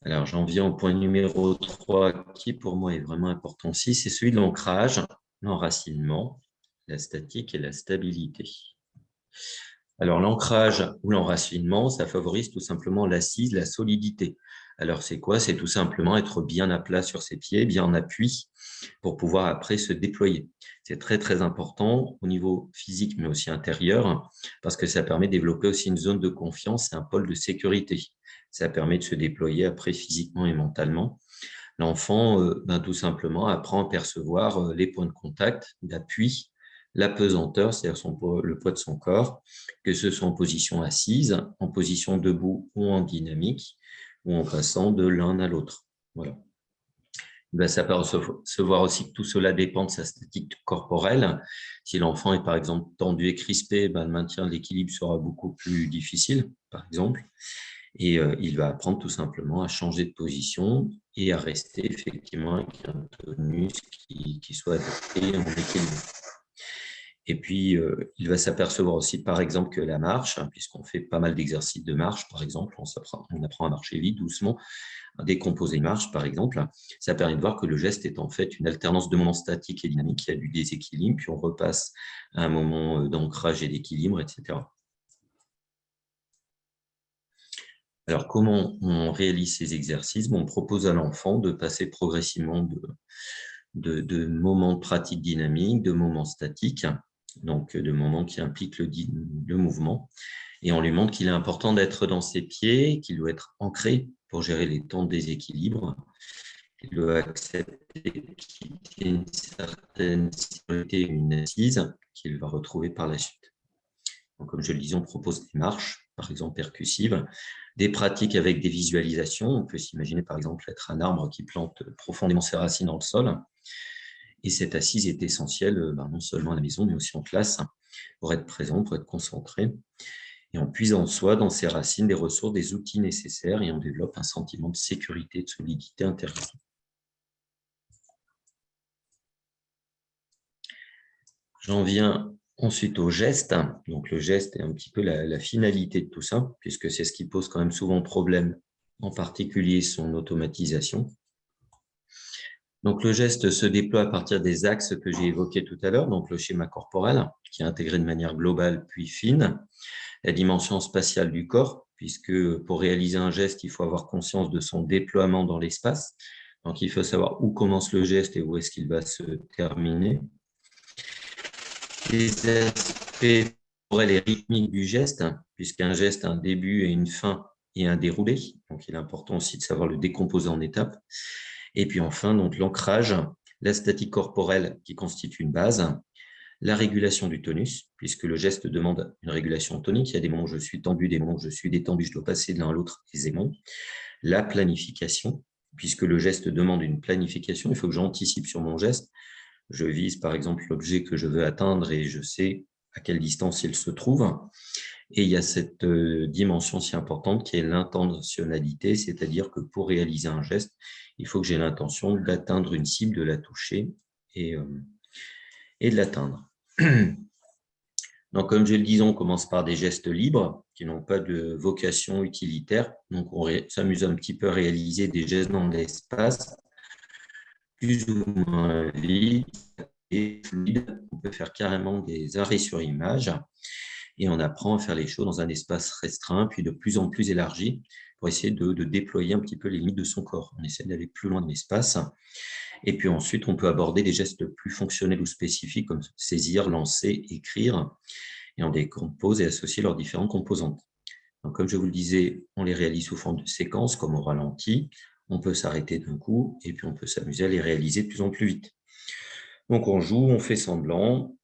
Alors, j'en viens au point numéro 3, qui pour moi est vraiment important aussi, c'est celui de l'ancrage, l'enracinement, la statique et la stabilité. Alors, l'ancrage ou l'enracinement, ça favorise tout simplement l'assise, la solidité. Alors, c'est quoi? C'est tout simplement être bien à plat sur ses pieds, bien en appui, pour pouvoir après se déployer. C'est très, très important au niveau physique, mais aussi intérieur, parce que ça permet de développer aussi une zone de confiance et un pôle de sécurité. Ça permet de se déployer après physiquement et mentalement. L'enfant, tout simplement, apprend à percevoir les points de contact, d'appui, la pesanteur, c'est-à-dire le poids de son corps, que ce soit en position assise, en position debout ou en dynamique, ou en passant de l'un à l'autre. Voilà. Il va s'apercevoir aussi que tout cela dépend de sa statique corporelle. Si l'enfant est par exemple tendu et crispé, le maintien de l'équilibre sera beaucoup plus difficile, par exemple. Et il va apprendre tout simplement à changer de position et à rester effectivement avec un tonus qui soit adapté en équilibre. Et puis, il va s'apercevoir aussi, par exemple, que la marche, puisqu'on fait pas mal d'exercices de marche, par exemple, on apprend à marcher vite, doucement, à décomposer une marche, par exemple, ça permet de voir que le geste est en fait une alternance de moments statiques et dynamiques. Il y a du déséquilibre, puis on repasse à un moment d'ancrage et d'équilibre, etc. Alors, comment on réalise ces exercices? On propose à l'enfant de passer progressivement de moments de pratique dynamique, de moments statiques, donc de moments qui impliquent le mouvement. Et on lui montre qu'il est important d'être dans ses pieds, qu'il doit être ancré pour gérer les temps de déséquilibre, qu'il doit accepter qu'il y ait une certaine sécurité, une assise qu'il va retrouver par la suite. Donc, comme je le disais, on propose des marches, par exemple percussives, des pratiques avec des visualisations. On peut s'imaginer, par exemple, être un arbre qui plante profondément ses racines dans le sol. Et cette assise est essentielle, non seulement à la maison, mais aussi en classe, pour être présent, pour être concentré. Et on puise en soi, dans ses racines, des ressources, des outils nécessaires, et on développe un sentiment de sécurité, de solidité intérieure. J'en viens ensuite au geste. Donc, le geste est un petit peu la finalité de tout ça, puisque c'est ce qui pose quand même souvent problème, en particulier son automatisation. Donc, le geste se déploie à partir des axes que j'ai évoqués tout à l'heure, donc le schéma corporel, qui est intégré de manière globale puis fine, la dimension spatiale du corps, puisque pour réaliser un geste, il faut avoir conscience de son déploiement dans l'espace. Donc, il faut savoir où commence le geste et où est-ce qu'il va se terminer. Les aspects corporels et rythmiques du geste, puisqu'un geste a un début et une fin et un déroulé. Donc, il est important aussi de savoir le décomposer en étapes. Et puis enfin, donc l'ancrage, la statique corporelle qui constitue une base, la régulation du tonus, puisque le geste demande une régulation tonique. Il y a des moments où je suis tendu, des moments où je suis détendu, je dois passer de l'un à l'autre aisément. La planification, puisque le geste demande une planification, il faut que j'anticipe sur mon geste. Je vise par exemple l'objet que je veux atteindre et je sais à quelle distance il se trouve. Et il y a cette dimension si importante qui est l'intentionnalité, c'est-à-dire que pour réaliser un geste, il faut que j'ai l'intention d'atteindre une cible, de la toucher et de l'atteindre. Donc, comme je le disais, on commence par des gestes libres qui n'ont pas de vocation utilitaire. Donc, on s'amuse un petit peu à réaliser des gestes dans l'espace, plus ou moins vite et fluide. On peut faire carrément des arrêts sur image et on apprend à faire les choses dans un espace restreint, puis de plus en plus élargi pour essayer de déployer un petit peu les limites de son corps. On essaie d'aller plus loin dans l'espace. Et puis ensuite, on peut aborder des gestes plus fonctionnels ou spécifiques comme saisir, lancer, écrire. Et on décompose et associe leurs différentes composantes. Donc, comme je vous le disais, on les réalise sous forme de séquences, comme au ralenti. On peut s'arrêter d'un coup et puis on peut s'amuser à les réaliser de plus en plus vite. Donc, on joue, on fait semblant,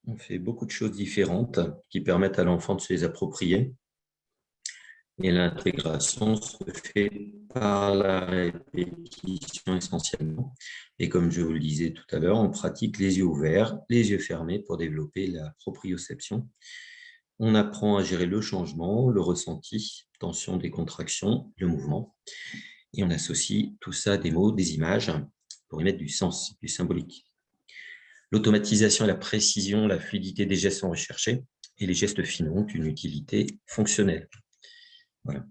on fait beaucoup de choses différentes qui permettent à l'enfant de se les approprier. Et l'intégration se fait par la répétition essentiellement. Et comme je vous le disais tout à l'heure, on pratique les yeux ouverts, les yeux fermés pour développer la proprioception. On apprend à gérer le changement, le ressenti, tension, décontraction, le mouvement. Et on associe tout ça à des mots, des images, pour y mettre du sens, du symbolique. L'automatisation et la précision, la fluidité des gestes sont recherchés et les gestes finaux ont une utilité fonctionnelle. Voilà.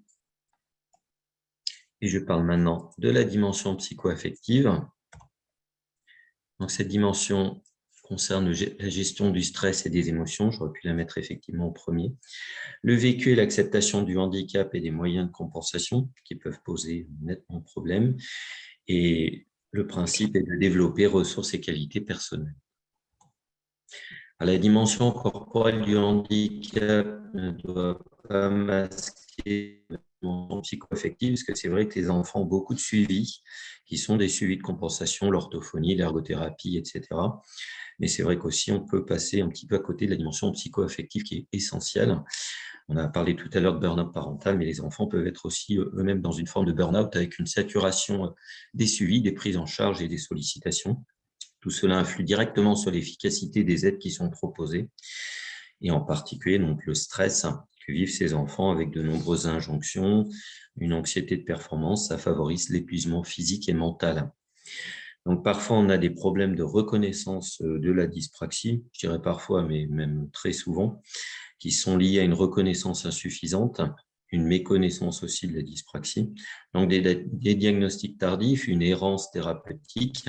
Et je parle maintenant de la dimension psycho-affective. Donc, cette dimension concerne la gestion du stress et des émotions. J'aurais pu la mettre effectivement en premier. Le vécu et l'acceptation du handicap et des moyens de compensation qui peuvent poser nettement problème. Et le principe est de développer ressources et qualités personnelles. La dimension corporelle du handicap ne doit pas masquer la dimension psycho-affective, parce que c'est vrai que les enfants ont beaucoup de suivis, qui sont des suivis de compensation, l'orthophonie, l'ergothérapie, etc. Mais c'est vrai qu'aussi, on peut passer un petit peu à côté de la dimension psycho-affective qui est essentielle. On a parlé tout à l'heure de burn-out parental, mais les enfants peuvent être aussi eux-mêmes dans une forme de burn-out avec une saturation des suivis, des prises en charge et des sollicitations. Tout cela influe directement sur l'efficacité des aides qui sont proposées, et en particulier donc, le stress que vivent ces enfants avec de nombreuses injonctions, une anxiété de performance, ça favorise l'épuisement physique et mental. Donc parfois, on a des problèmes de reconnaissance de la dyspraxie, je dirais parfois, mais même très souvent, qui sont liés à une reconnaissance insuffisante, une méconnaissance aussi de la dyspraxie. Donc des diagnostics tardifs, une errance thérapeutique,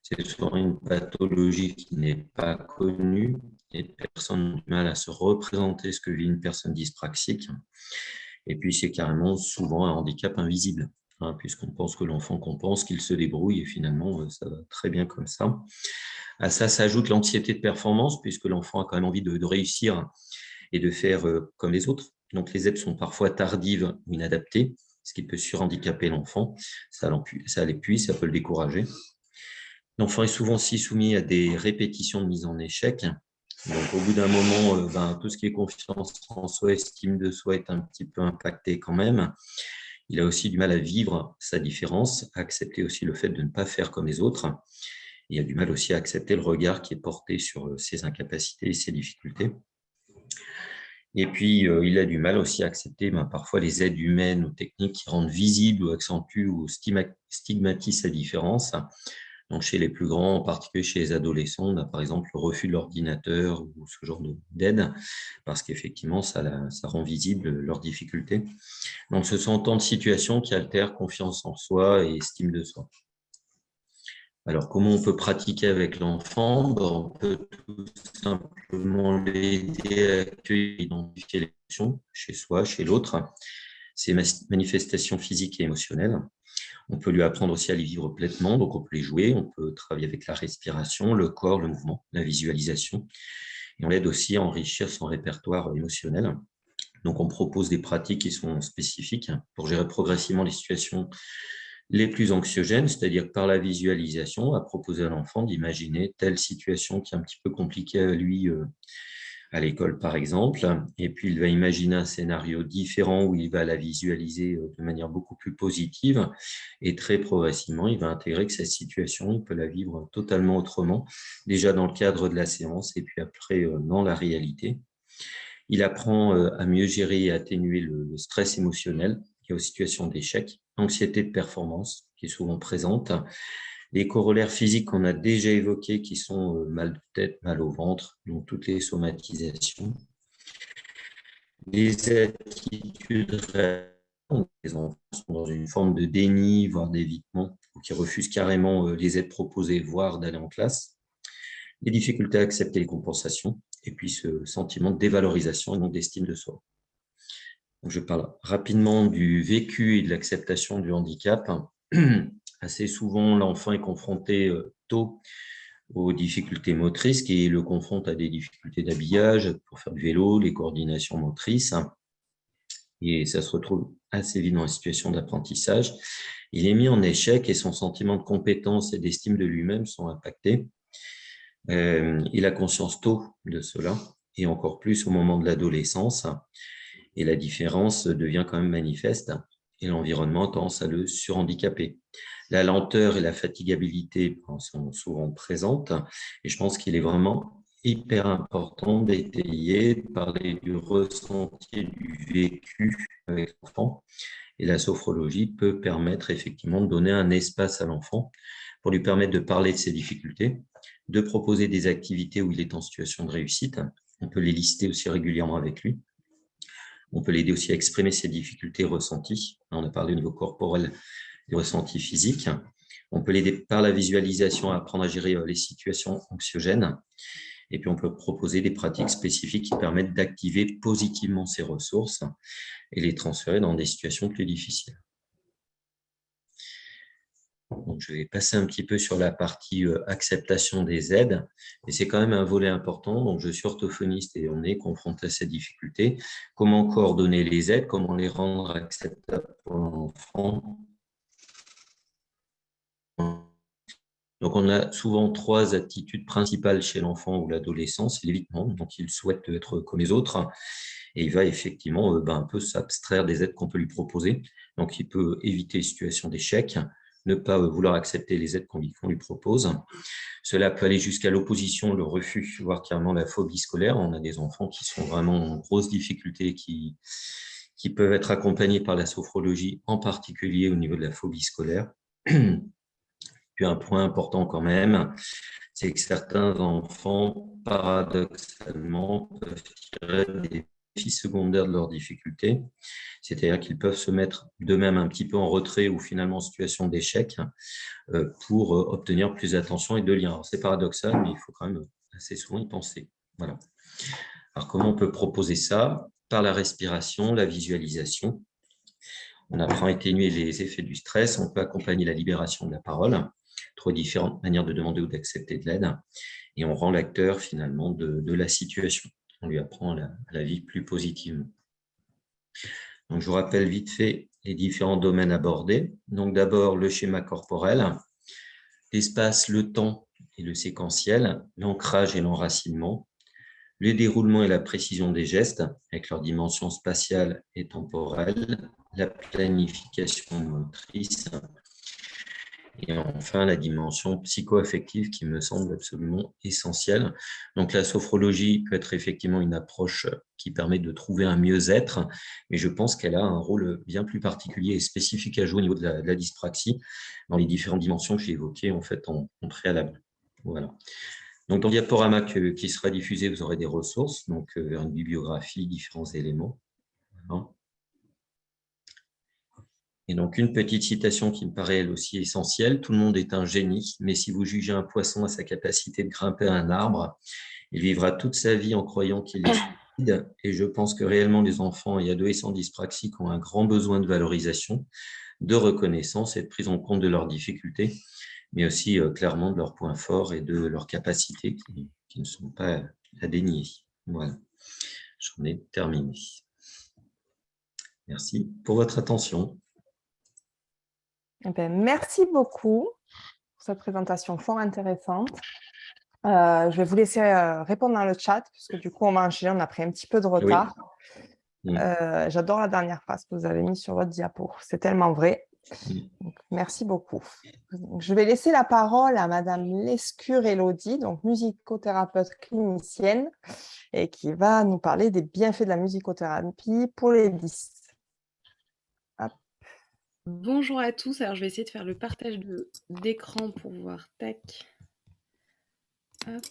c'est souvent une pathologie qui n'est pas connue et les personnes ont du mal à se représenter ce que vit une personne dyspraxique. Et puis, c'est carrément souvent un handicap invisible, puisqu'on pense que l'enfant compense, qu'il se débrouille et finalement, ça va très bien comme ça. À ça s'ajoute l'anxiété de performance, puisque l'enfant a quand même envie de réussir et de faire comme les autres. Donc, les aides sont parfois tardives ou inadaptées, ce qui peut surhandicaper l'enfant. Ça l'épuise, ça peut le décourager. L'enfant est souvent aussi soumis à des répétitions de mise en échec. Donc, au bout d'un moment, tout ce qui est confiance en soi, estime de soi est un petit peu impacté quand même. Il a aussi du mal à vivre sa différence, à accepter aussi le fait de ne pas faire comme les autres. Il a du mal aussi à accepter le regard qui est porté sur ses incapacités et ses difficultés. Et puis, il a du mal aussi à accepter parfois les aides humaines ou techniques qui rendent visible ou accentuent ou stigmatisent sa différence. Donc, chez les plus grands, en particulier chez les adolescents, on a par exemple le refus de l'ordinateur ou ce genre d'aide, parce qu'effectivement, ça rend visible leurs difficultés. Donc, ce sont autant de situations qui altèrent confiance en soi et estime de soi. Alors, comment on peut pratiquer avec l'enfant? On peut tout simplement l'aider à accueillir et identifier les émotions chez soi, chez l'autre, ses manifestations physiques et émotionnelles. On peut lui apprendre aussi à les vivre pleinement, donc on peut les jouer, on peut travailler avec la respiration, le corps, le mouvement, la visualisation. Et on l'aide aussi à enrichir son répertoire émotionnel. Donc on propose des pratiques qui sont spécifiques pour gérer progressivement les situations les plus anxiogènes, c'est-à-dire par la visualisation, à proposer à l'enfant d'imaginer telle situation qui est un petit peu compliquée à lui à l'école, par exemple, et puis il va imaginer un scénario différent où il va la visualiser de manière beaucoup plus positive, et très progressivement, il va intégrer que cette situation, il peut la vivre totalement autrement, déjà dans le cadre de la séance, et puis après dans la réalité. Il apprend à mieux gérer et atténuer le stress émotionnel lié aux situations d'échec, anxiété de performance qui est souvent présente, les corollaires physiques qu'on a déjà évoqués qui sont mal de tête, mal au ventre, donc toutes les somatisations. Les attitudes réelles, les enfants sont dans une forme de déni, voire d'évitement, ou qui refusent carrément les aides proposées, voire d'aller en classe. Les difficultés à accepter les compensations, et puis ce sentiment de dévalorisation et non d'estime de soi. Donc, je parle rapidement du vécu et de l'acceptation du handicap. Assez souvent, l'enfant est confronté tôt aux difficultés motrices qui le confrontent à des difficultés d'habillage pour faire du vélo, les coordinations motrices. Et ça se retrouve assez vite dans la situation d'apprentissage. Il est mis en échec et son sentiment de compétence et d'estime de lui-même sont impactés. Il a conscience tôt de cela, et encore plus au moment de l'adolescence. Et la différence devient quand même manifeste, et l'environnement a tendance à le surhandicaper. La lenteur et la fatigabilité sont souvent présentes, et je pense qu'il est vraiment hyper important d'étayer, de parler du ressenti, du vécu avec l'enfant. Et la sophrologie peut permettre effectivement de donner un espace à l'enfant pour lui permettre de parler de ses difficultés, de proposer des activités où il est en situation de réussite. On peut les lister aussi régulièrement avec lui. On peut l'aider aussi à exprimer ses difficultés ressenties. On a parlé au niveau corporel des ressentis physiques. On peut l'aider par la visualisation à apprendre à gérer les situations anxiogènes. Et puis, on peut proposer des pratiques spécifiques qui permettent d'activer positivement ses ressources et les transférer dans des situations plus difficiles. Donc, je vais passer un petit peu sur la partie acceptation des aides. Et c'est quand même un volet important. Donc, je suis orthophoniste et on est confronté à ces difficultés. Comment coordonner les aides? Comment les rendre acceptables pour l'enfant? Donc, on a souvent 3 attitudes principales chez l'enfant ou l'adolescent. C'est l'évitement, donc il souhaite être comme les autres et il va effectivement un peu s'abstraire des aides qu'on peut lui proposer. Donc, il peut éviter les situations d'échec, ne pas vouloir accepter les aides qu'on lui propose. Cela peut aller jusqu'à l'opposition, le refus, voire carrément la phobie scolaire. On a des enfants qui sont vraiment en grosse difficulté, qui peuvent être accompagnés par la sophrologie, en particulier au niveau de la phobie scolaire. Puis un point important quand même, c'est que certains enfants, paradoxalement, peuvent tirer des bénéfices secondaires de leurs difficultés, c'est-à-dire qu'ils peuvent se mettre d'eux-mêmes un petit peu en retrait ou finalement en situation d'échec pour obtenir plus d'attention et de liens. C'est paradoxal, mais il faut quand même assez souvent y penser. Voilà. Alors, comment on peut proposer ça? Par la respiration, la visualisation. On apprend à atténuer les effets du stress, on peut accompagner la libération de la parole, 3 différentes manières de demander ou d'accepter de l'aide, et on rend l'acteur finalement de la situation. On lui apprend à la vivre plus positivement. Donc, je vous rappelle vite fait les différents domaines abordés. Donc, d'abord, le schéma corporel, l'espace, le temps et le séquentiel, l'ancrage et l'enracinement, le déroulement et la précision des gestes avec leur dimension spatiale et temporelle, la planification motrice et enfin la dimension psycho-affective qui me semble absolument essentielle. Donc la sophrologie peut être effectivement une approche qui permet de trouver un mieux-être, mais je pense qu'elle a un rôle bien plus particulier et spécifique à jouer au niveau de la dyspraxie dans les différentes dimensions que j'ai évoquées en fait en préalable. Voilà. Donc, dans le diaporama qui sera diffusé, vous aurez des ressources, donc vers une bibliographie, différents éléments. Voilà. Et donc, une petite citation qui me paraît elle aussi essentielle. Tout le monde est un génie, mais si vous jugez un poisson à sa capacité de grimper à un arbre, il vivra toute sa vie en croyant qu'il est stupide. Et je pense que réellement, les enfants et adolescents dyspraxiques ont un grand besoin de valorisation, de reconnaissance et de prise en compte de leurs difficultés, mais aussi clairement de leurs points forts et de leurs capacités qui ne sont pas à dénier. Voilà, j'en ai terminé. Merci pour votre attention. Eh bien, merci beaucoup pour cette présentation fort intéressante. Je vais vous laisser répondre dans le chat, puisque du coup, on va enchaîner, on a pris un petit peu de retard. Oui. J'adore la dernière phrase que vous avez mise sur votre diapo. C'est tellement vrai. Donc, merci beaucoup. Donc, je vais laisser la parole à Madame Lescure Élodie, donc musicothérapeute clinicienne, et qui va nous parler des bienfaits de la musicothérapie pour les dys. Bonjour à tous, alors je vais essayer de faire le partage d'écran pour voir, tac. Hop.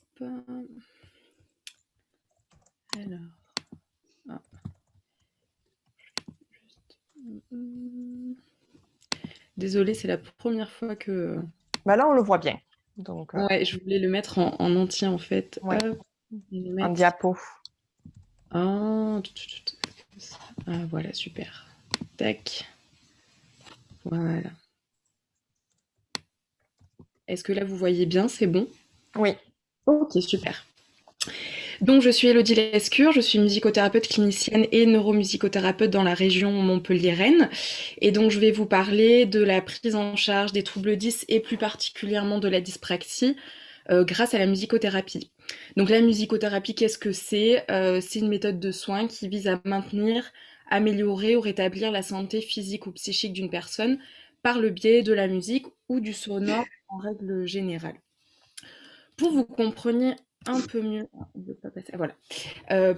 Alors. Ah. Désolée, c'est la première fois que... Bah là, on le voit bien. Donc, ouais, je voulais le mettre en entier en fait. Ouais. Hop. En diapo. Ah, voilà, super. Tac. Voilà. Est-ce que là, vous voyez bien? C'est bon? Oui. Ok, super. Donc, je suis Élodie Lescure, je suis musicothérapeute clinicienne et neuromusicothérapeute dans la région Montpellier-Rennes. Et donc, je vais vous parler de la prise en charge des troubles 10 et plus particulièrement de la dyspraxie grâce à la musicothérapie. Donc la musicothérapie, qu'est-ce que c'est? C'est une méthode de soins qui vise à maintenir, améliorer ou rétablir la santé physique ou psychique d'une personne par le biais de la musique ou du sonore en règle générale. Pour vous compreniez un peu mieux, ah, il veut pas passer, ah, voilà. Euh,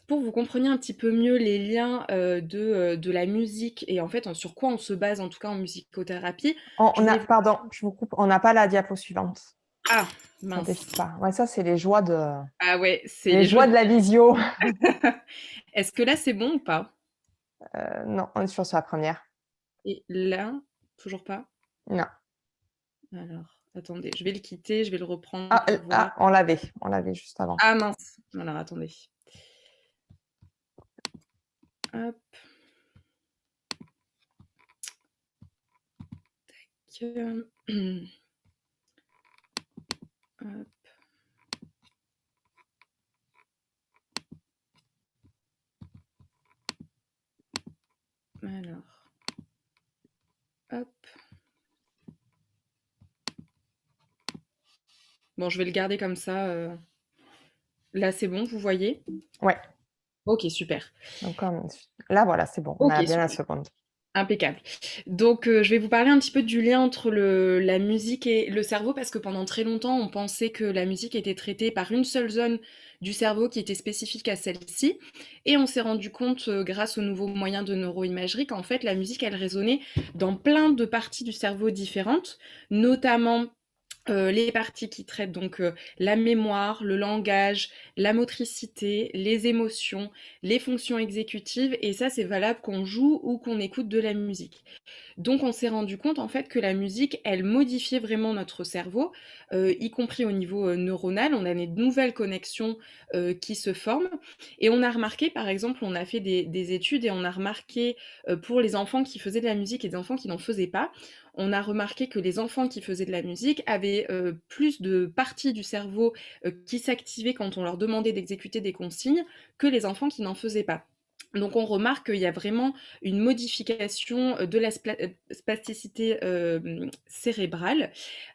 pour vous compreniez un petit peu mieux les liens de la musique et en fait sur quoi on se base en tout cas en musicothérapie, je voulais vous... Pardon, je vous coupe, on n'a pas la diapo suivante. Ah, Ça mince. défile pas. Ouais, ça, c'est les joies de, Ah ouais, c'est les les joies joies de la visio. Est-ce que là c'est bon ou pas? Non, on est toujours sur la première. Et là, toujours pas? Non. Alors, attendez, je vais le quitter, je vais le reprendre pour voir. On l'avait juste avant. Ah mince. Alors attendez. Hop. Tac. Hop. Alors. Hop. Bon, je vais le garder comme ça. Là, c'est bon, vous voyez? Ouais. Ok, super. Donc, là, voilà, c'est bon. On a Ok, bien la super. seconde. Impeccable. Donc, je vais vous parler un petit peu du lien entre la musique et le cerveau, parce que pendant très longtemps, on pensait que la musique était traitée par une seule zone du cerveau qui était spécifique à celle-ci. Et on s'est rendu compte, grâce aux nouveaux moyens de neuroimagerie, qu'en fait, la musique, elle résonnait dans plein de parties du cerveau différentes, notamment les parties qui traitent donc la mémoire, le langage, la motricité, les émotions, les fonctions exécutives, et ça c'est valable qu'on joue ou qu'on écoute de la musique. Donc on s'est rendu compte en fait que la musique, elle modifiait vraiment notre cerveau, y compris au niveau neuronal. On a des nouvelles connexions qui se forment. Et on a remarqué, par exemple, on a fait des études et on a remarqué pour les enfants qui faisaient de la musique et des enfants qui n'en faisaient pas, on a remarqué que les enfants qui faisaient de la musique avaient plus de parties du cerveau qui s'activaient quand on leur demandait d'exécuter des consignes que les enfants qui n'en faisaient pas. Donc on remarque qu'il y a vraiment une modification de la spasticité cérébrale.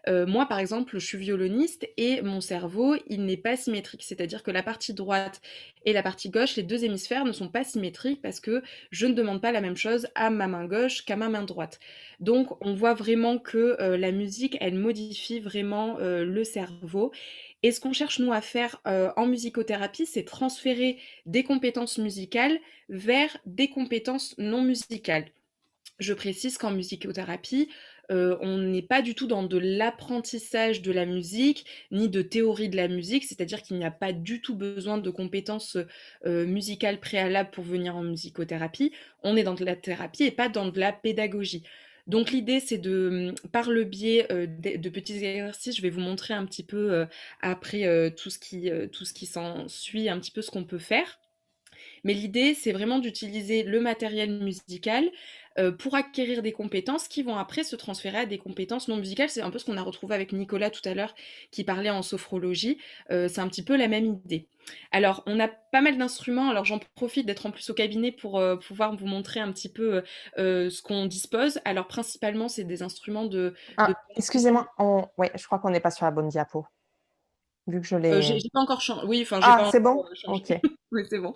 Moi, par exemple, je suis violoniste et mon cerveau, il n'est pas symétrique. C'est-à-dire que la partie droite et la partie gauche, les deux hémisphères ne sont pas symétriques parce que je ne demande pas la même chose à ma main gauche qu'à ma main droite. Donc on voit vraiment que la musique, elle modifie vraiment le cerveau. Et ce qu'on cherche, nous, à faire en musicothérapie, c'est transférer des compétences musicales vers des compétences non musicales. Je précise qu'en musicothérapie, on n'est pas du tout dans de l'apprentissage de la musique, ni de théorie de la musique, c'est-à-dire qu'il n'y a pas du tout besoin de compétences musicales préalables pour venir en musicothérapie. On est dans de la thérapie et pas dans de la pédagogie. Donc l'idée, c'est par le biais de petits exercices, je vais vous montrer un petit peu après tout ce qui s'ensuit, un petit peu ce qu'on peut faire. Mais l'idée, c'est vraiment d'utiliser le matériel musical pour acquérir des compétences qui vont après se transférer à des compétences non musicales. C'est un peu ce qu'on a retrouvé avec Nicolas tout à l'heure qui parlait en sophrologie. C'est un petit peu la même idée. Alors, on a pas mal d'instruments. Alors, j'en profite d'être en plus au cabinet pour pouvoir vous montrer un petit peu ce qu'on dispose. Alors, principalement, c'est des instruments de... Excusez-moi, ouais, je crois qu'on n'est pas sur la bonne diapo. Vu que je J'ai l'ai... pas encore changé. Oui, enfin, j'ai pas c'est bon? encore changé. Ok. Oui, c'est bon.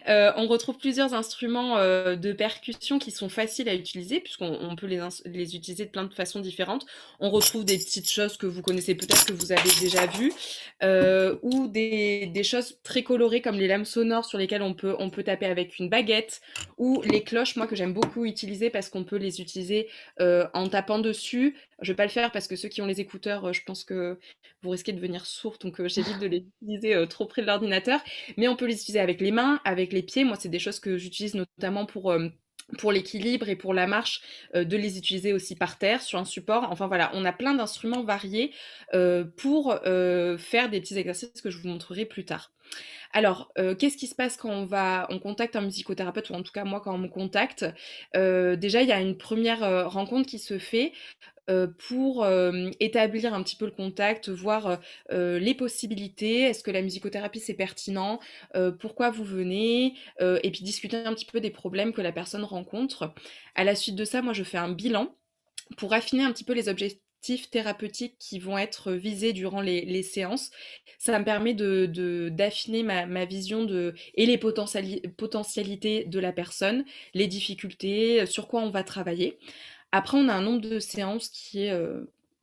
On retrouve plusieurs instruments de percussion qui sont faciles à utiliser, puisqu'on peut les utiliser de plein de façons différentes. On retrouve des petites choses que vous connaissez peut-être, que vous avez déjà vues, ou des choses très colorées comme les lames sonores sur lesquelles on peut taper avec une baguette, ou les cloches, moi, que j'aime beaucoup utiliser parce qu'on peut les utiliser en tapant dessus. Je vais pas le faire parce que ceux qui ont les écouteurs, je pense que vous risquez de devenir sourd, donc j'évite de les utiliser trop près de l'ordinateur. Mais on peut les utiliser avec les mains, avec les pieds. Moi, c'est des choses que j'utilise notamment pour l'équilibre et pour la marche, de les utiliser aussi par terre, sur un support. Enfin voilà, on a plein d'instruments variés pour faire des petits exercices que je vous montrerai plus tard. Alors, qu'est-ce qui se passe quand on contacte un musicothérapeute, ou en tout cas moi quand on me contacte? Déjà, il y a une première rencontre qui se fait pour établir un petit peu le contact, voir les possibilités. Est-ce que la musicothérapie c'est pertinent? Pourquoi vous venez? Et puis discuter un petit peu des problèmes que la personne rencontre. À la suite de ça, moi je fais un bilan pour affiner un petit peu les objectifs thérapeutiques qui vont être visés durant les séances. Ça me permet d'affiner ma vision et les potentialités de la personne, les difficultés, sur quoi on va travailler. Après, on a un nombre de séances qui est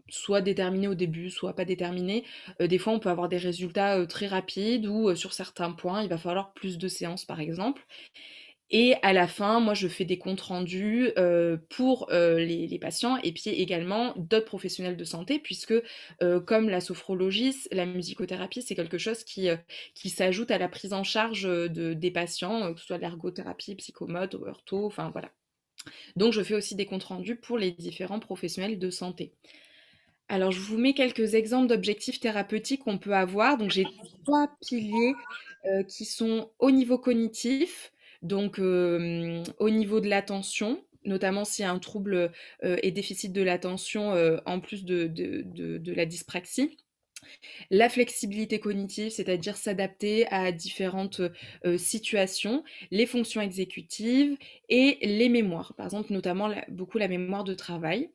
soit déterminé au début, soit pas déterminé. Des fois, on peut avoir des résultats très rapides ou sur certains points, il va falloir plus de séances, par exemple. Et à la fin, moi, je fais des comptes rendus pour les patients et puis également d'autres professionnels de santé, puisque comme la sophrologie, la musicothérapie, c'est quelque chose qui s'ajoute à la prise en charge des patients, que ce soit l'ergothérapie, psychomote, ortho, enfin voilà. Donc, je fais aussi des comptes rendus pour les différents professionnels de santé. Alors, je vous mets quelques exemples d'objectifs thérapeutiques qu'on peut avoir. Donc, j'ai 3 piliers qui sont au niveau cognitif, donc au niveau de l'attention, notamment s'il y a un trouble et déficit de l'attention en plus de la dyspraxie. La flexibilité cognitive, c'est-à-dire s'adapter à différentes situations, les fonctions exécutives et les mémoires, par exemple notamment beaucoup la mémoire de travail.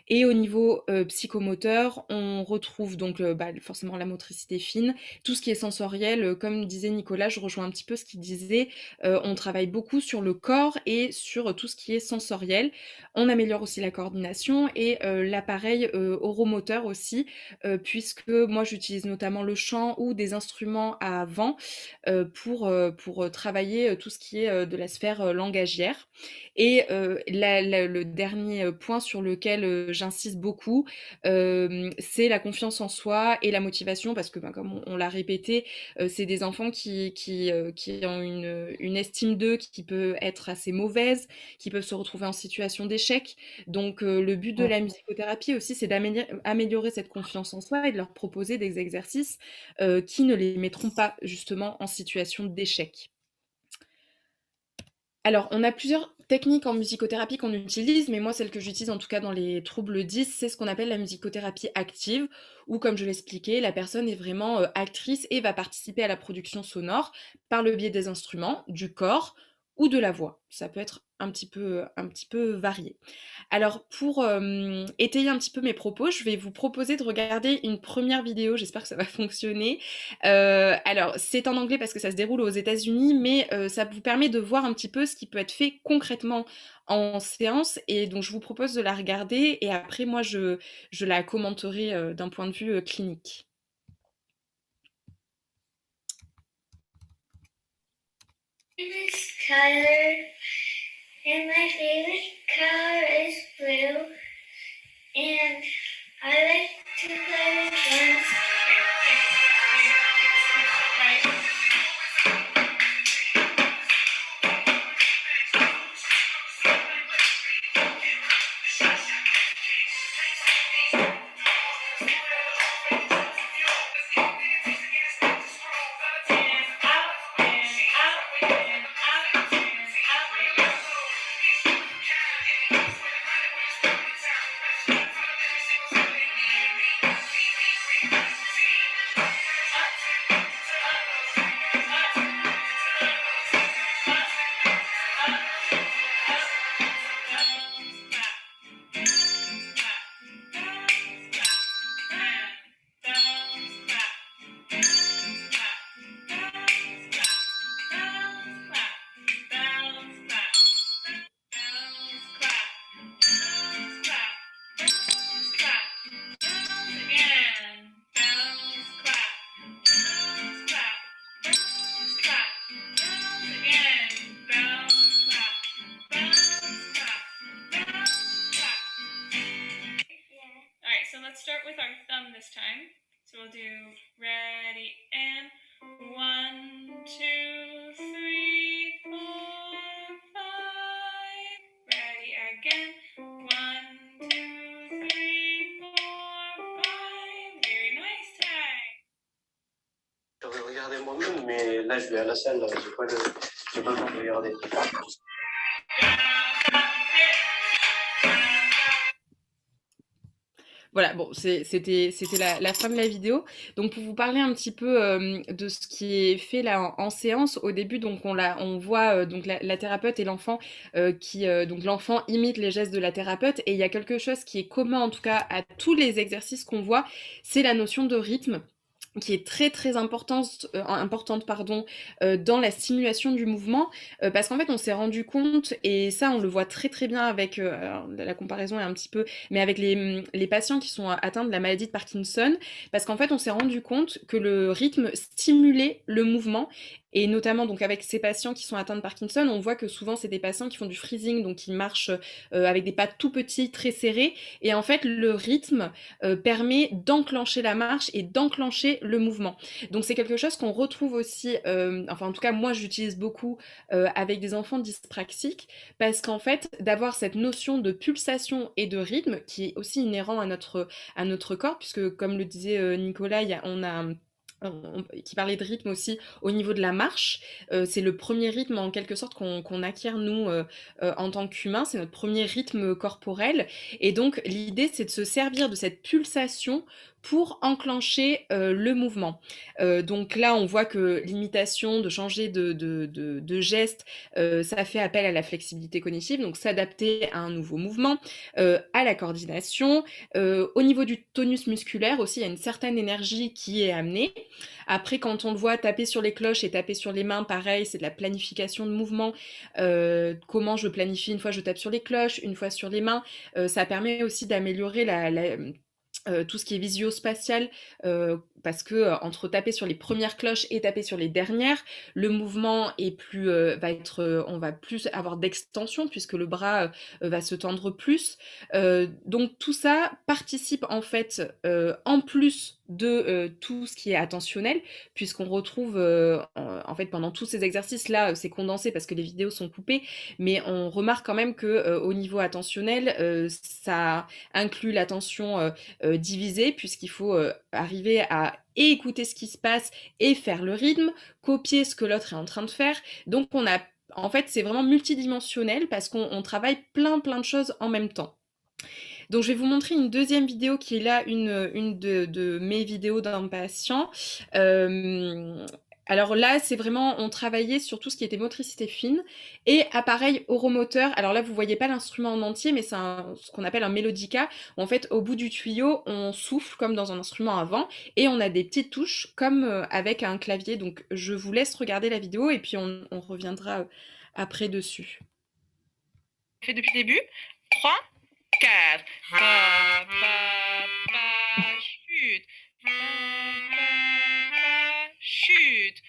Et au niveau psychomoteur, on retrouve donc forcément la motricité fine, tout ce qui est sensoriel, comme disait Nicolas, je rejoins un petit peu ce qu'il disait, on travaille beaucoup sur le corps et sur tout ce qui est sensoriel. On améliore aussi la coordination et l'appareil oromoteur aussi, puisque moi j'utilise notamment le chant ou des instruments à vent pour travailler tout ce qui est de la sphère langagière. Et le dernier point sur lequel j'insiste beaucoup, c'est la confiance en soi et la motivation, parce que comme on l'a répété, c'est des enfants qui ont une estime d'eux qui peut être assez mauvaise, qui peuvent se retrouver en situation d'échec. Donc le but de la musicothérapie aussi, c'est d'améliorer cette confiance en soi et de leur proposer des exercices qui ne les mettront pas justement en situation d'échec. Alors, on a plusieurs techniques en musicothérapie qu'on utilise, mais moi, celle que j'utilise en tout cas dans les troubles 10, c'est ce qu'on appelle la musicothérapie active, où, comme je l'expliquais, la personne est vraiment actrice et va participer à la production sonore par le biais des instruments, du corps ou de la voix. Ça peut être un petit peu varié. Alors, pour étayer un petit peu mes propos, je vais vous proposer de regarder une première vidéo. J'espère que ça va fonctionner. Alors, c'est en anglais parce que ça se déroule aux États-Unis, mais ça vous permet de voir un petit peu ce qui peut être fait concrètement en séance. Et donc, je vous propose de la regarder et après, moi, je la commenterai d'un point de vue clinique. My name is Tyler, and my favorite color is blue, and I like to play with drums. Start with our thumb this time. So we'll do ready and 1, 2, 3, 4, 5. Ready again. 1, 2, 3, 4, 5. Very nice time. J'aurais regardé moi-même, mais là je vais à la salle, j'ai pas le temps de regarder. Voilà, bon, c'était la fin de la vidéo. Donc, pour vous parler un petit peu de ce qui est fait là en séance, au début, donc on voit donc la thérapeute et l'enfant donc l'enfant imite les gestes de la thérapeute et il y a quelque chose qui est commun en tout cas à tous les exercices qu'on voit, c'est la notion de rythme qui est très très importante pardon, dans la stimulation du mouvement, parce qu'en fait on s'est rendu compte, et ça on le voit très très bien avec, alors, la comparaison est un petit peu, mais avec les patients qui sont atteints de la maladie de Parkinson, parce qu'en fait on s'est rendu compte que le rythme stimulait le mouvement, et notamment donc avec ces patients qui sont atteints de Parkinson, on voit que souvent c'est des patients qui font du freezing, donc qui marchent avec des pas tout petits, très serrés, et en fait le rythme permet d'enclencher la marche et d'enclencher le mouvement. Donc c'est quelque chose qu'on retrouve aussi, enfin en tout cas moi j'utilise beaucoup avec des enfants dyspraxiques, parce qu'en fait d'avoir cette notion de pulsation et de rythme qui est aussi inhérent à notre corps, puisque comme le disait Nicolas, on a qui parlait de rythme aussi au niveau de la marche. C'est le premier rythme en quelque sorte qu'on acquiert nous en tant qu'humains, c'est notre premier rythme corporel. Et donc l'idée c'est de se servir de cette pulsation pour enclencher le mouvement. Donc là on voit que l'imitation, de changer de geste, ça fait appel à la flexibilité cognitive, donc s'adapter à un nouveau mouvement, à la coordination. Au niveau du tonus musculaire aussi, il y a une certaine énergie qui est amenée. Après, quand on le voit taper sur les cloches et taper sur les mains, pareil, c'est de la planification de mouvement. Comment je planifie, une fois je tape sur les cloches, une fois sur les mains. Ça permet aussi d'améliorer tout ce qui est visio-spatial, parce que entre taper sur les premières cloches et taper sur les dernières, le mouvement est plus, on va plus avoir d'extension puisque le bras va se tendre plus. Donc tout ça participe en fait, en plus de tout ce qui est attentionnel, puisqu'on retrouve en fait pendant tous ces exercices là, c'est condensé parce que les vidéos sont coupées, mais on remarque quand même que au niveau attentionnel, ça inclut l'attention divisé, puisqu'il faut arriver à écouter ce qui se passe et faire le rythme, copier ce que l'autre est en train de faire. Donc en fait, c'est vraiment multidimensionnel parce qu'on travaille plein de choses en même temps. Donc, je vais vous montrer une deuxième vidéo qui est là, une de mes vidéos d'un patient. Alors là, c'est vraiment, on travaillait sur tout ce qui était motricité fine et appareil oromoteur. Alors là, vous voyez pas l'instrument en entier, mais c'est ce qu'on appelle un mélodica. Où en fait, au bout du tuyau, on souffle comme dans un instrument à vent et on a des petites touches comme avec un clavier. Donc, je vous laisse regarder la vidéo et puis on reviendra après dessus. Fait depuis le début. 3, 4. Pa, pa, pa, chute. Pa, pa, pa, chute.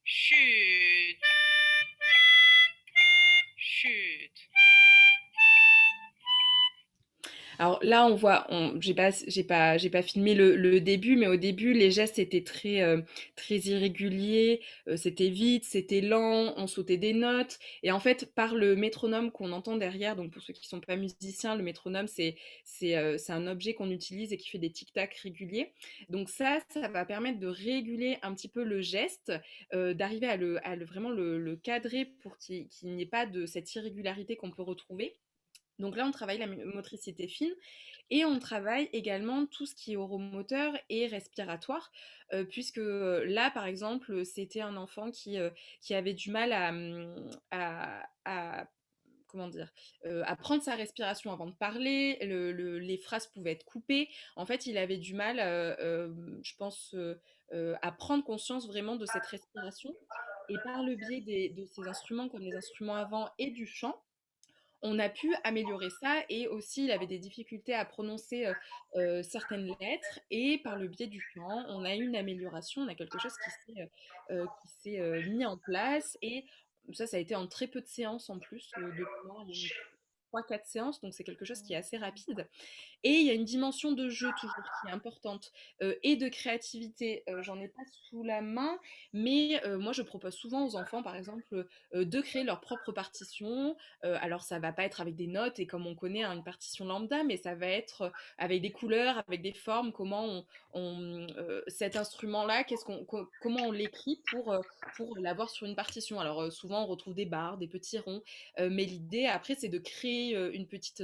Chute. Chute. Alors là, on voit, j'ai pas filmé le début, mais au début, les gestes étaient très irréguliers, c'était vite, c'était lent, on sautait des notes. Et en fait, par le métronome qu'on entend derrière, donc pour ceux qui sont pas musiciens, le métronome, c'est un objet qu'on utilise et qui fait des tic-tac réguliers. Donc ça va permettre de réguler un petit peu le geste, d'arriver vraiment le cadrer pour qu'il n'y ait pas de cette irrégularité qu'on peut retrouver. Donc là, on travaille la motricité fine et on travaille également tout ce qui est oromoteur et respiratoire, puisque là, par exemple, c'était un enfant qui avait du mal à comment dire, à prendre sa respiration avant de parler, les phrases pouvaient être coupées. En fait, il avait du mal, je pense, à prendre conscience vraiment de cette respiration. Et par le biais de ces instruments, comme les instruments à vent et du chant, on a pu améliorer ça, et aussi il avait des difficultés à prononcer certaines lettres, et par le biais du chant, on a eu une amélioration, on a quelque chose qui s'est mis en place, et ça a été en très peu de séances en plus de pouvoir 3-4 séances, donc c'est quelque chose qui est assez rapide. Et il y a une dimension de jeu toujours qui est importante et de créativité. J'en ai pas sous la main, mais moi je propose souvent aux enfants, par exemple, de créer leur propre partition. Alors ça va pas être avec des notes et comme on connaît hein, une partition lambda, mais ça va être avec des couleurs, avec des formes, comment cet instrument-là, comment on l'écrit pour l'avoir sur une partition. Alors souvent on retrouve des barres, des petits ronds, mais l'idée après c'est de créer une petite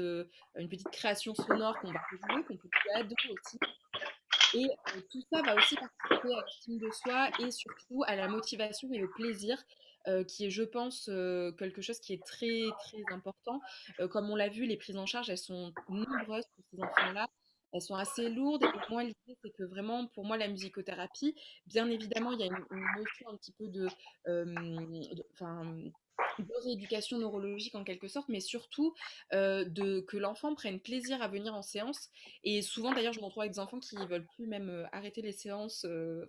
création sonore qu'on va rejouer, qu'on peut jouer à deux aussi. Et tout ça va aussi participer à l'estime de soi et surtout à la motivation et au plaisir, qui est, je pense, quelque chose qui est très, très important. Comme on l'a vu, les prises en charge, elles sont nombreuses pour ces enfants-là. Elles sont assez lourdes et moi, l'idée, c'est que vraiment, pour moi, la musicothérapie, bien évidemment, il y a une notion un petit peu enfin, de rééducation neurologique en quelque sorte, mais surtout que l'enfant prenne plaisir à venir en séance et souvent, d'ailleurs, je me retrouve avec des enfants qui veulent plus même arrêter les séances,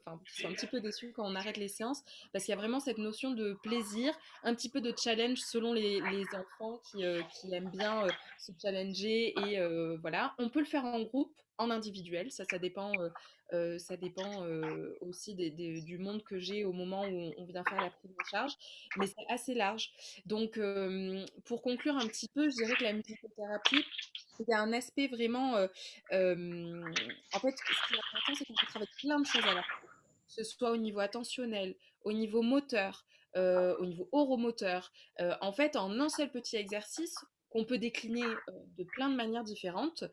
enfin, qui sont un petit peu déçus quand on arrête les séances, parce qu'il y a vraiment cette notion de plaisir, un petit peu de challenge selon les enfants qui aiment bien se challenger. Et voilà, on peut le faire en groupe, en individuel, ça dépend aussi du monde que j'ai au moment où on vient faire la prise en charge, mais c'est assez large. Donc, pour conclure un petit peu, je dirais que la musicothérapie, il y a un aspect vraiment. En fait, ce qui est important, c'est qu'on peut travailler plein de choses à la fois, que ce soit au niveau attentionnel, au niveau moteur, au niveau oromoteur. En fait, en un seul petit exercice qu'on peut décliner de plein de manières différentes,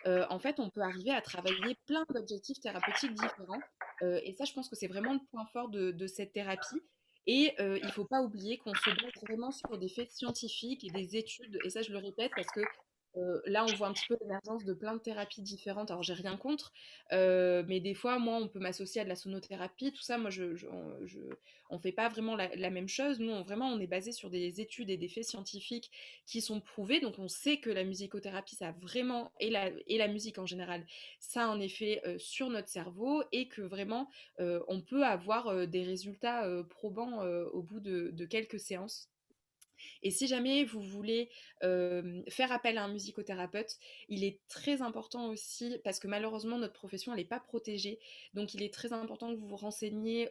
en fait, on peut arriver à travailler plein d'objectifs thérapeutiques différents. Et ça, je pense que c'est vraiment le point fort de cette thérapie. Et il ne faut pas oublier qu'on se base vraiment sur des faits scientifiques et des études. Et ça, je le répète parce que là, on voit un petit peu l'émergence de plein de thérapies différentes. Alors, j'ai rien contre, mais des fois, moi, on peut m'associer à de la sonothérapie, tout ça. Moi, on fait pas vraiment la même chose. Nous, vraiment, on est basé sur des études et des faits scientifiques qui sont prouvés. Donc, on sait que la musicothérapie, ça a vraiment, et la musique en général, ça a un effet sur notre cerveau et que vraiment, on peut avoir des résultats probants au bout de quelques séances. Et si jamais vous voulez faire appel à un musicothérapeute, il est très important aussi, parce que malheureusement notre profession elle n'est pas protégée, donc il est très important que vous vous renseigniez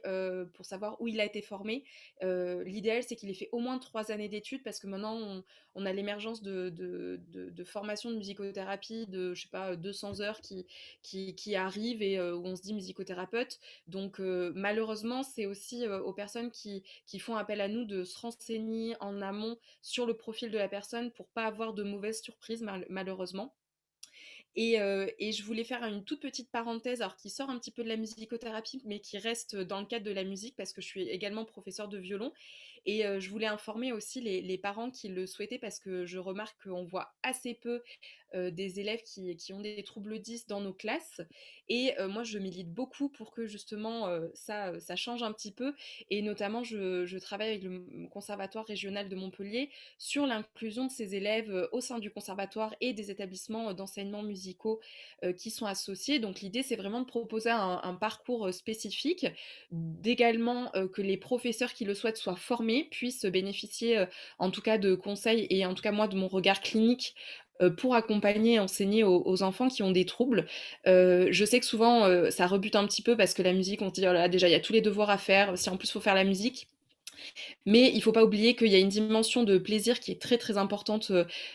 pour savoir où il a été formé. L'idéal c'est qu'il ait fait au moins 3 années d'études, parce que maintenant on a l'émergence de formations de musicothérapie de, je sais pas, 200 heures qui arrivent et où on se dit musicothérapeute. Donc malheureusement c'est aussi aux personnes qui font appel à nous de se renseigner en amont sur le profil de la personne pour pas avoir de mauvaises surprises malheureusement. Et je voulais faire une toute petite parenthèse, alors qui sort un petit peu de la musicothérapie, mais qui reste dans le cadre de la musique, parce que je suis également professeure de violon. Et je voulais informer aussi les parents qui le souhaitaient, parce que je remarque qu'on voit assez peu des élèves qui ont des troubles 10 dans nos classes. Et moi, je milite beaucoup pour que justement ça change un petit peu. Et notamment, je travaille avec le Conservatoire régional de Montpellier sur l'inclusion de ces élèves au sein du conservatoire et des établissements d'enseignement musicaux qui sont associés. Donc l'idée, c'est vraiment de proposer un parcours spécifique, d'également que les professeurs qui le souhaitent soient formés, puissent bénéficier en tout cas de conseils et en tout cas moi de mon regard clinique pour accompagner et enseigner aux enfants qui ont des troubles. Je sais que souvent ça rebute un petit peu parce que la musique, on se dit oh là, déjà il y a tous les devoirs à faire, si en plus il faut faire la musique. Mais il ne faut pas oublier qu'il y a une dimension de plaisir qui est très très importante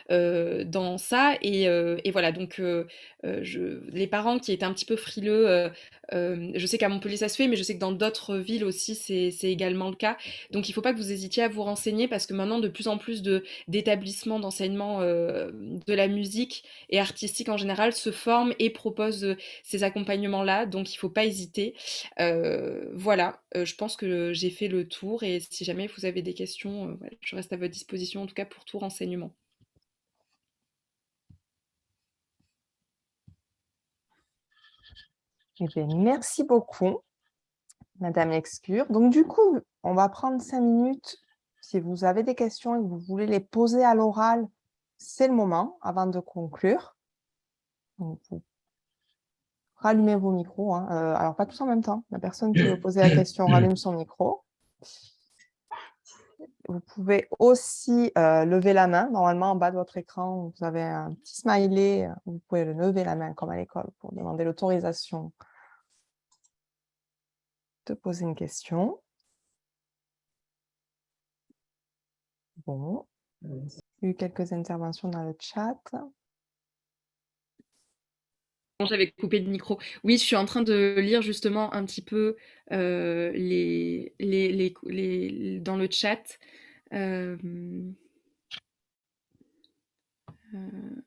dans ça. Et voilà, donc les parents qui étaient un petit peu frileux, je sais qu'à Montpellier ça se fait, mais je sais que dans d'autres villes aussi c'est également le cas. Donc il ne faut pas que vous hésitiez à vous renseigner, parce que maintenant de plus en plus d'établissements d'enseignement de la musique et artistique en général se forment et proposent ces accompagnements-là. Donc il ne faut pas hésiter. Voilà, je pense que j'ai fait le tour, et si jamais vous avez des questions, voilà, je reste à votre disposition en tout cas pour tout renseignement. Eh bien, merci beaucoup, Madame Lescure. Donc, du coup, on va prendre 5 minutes. Si vous avez des questions et que vous voulez les poser à l'oral, c'est le moment avant de conclure. Donc, vous rallumez vos micros, hein. Alors, pas tous en même temps. La personne qui veut poser la question rallume son micro. Vous pouvez aussi lever la main. Normalement, en bas de votre écran, vous avez un petit smiley. Vous pouvez lever la main comme à l'école pour demander l'autorisation de poser une question. Bon, il y a eu quelques interventions dans le chat. J'avais coupé le micro. Oui, je suis en train de lire justement un petit peu dans le chat. Euh, euh,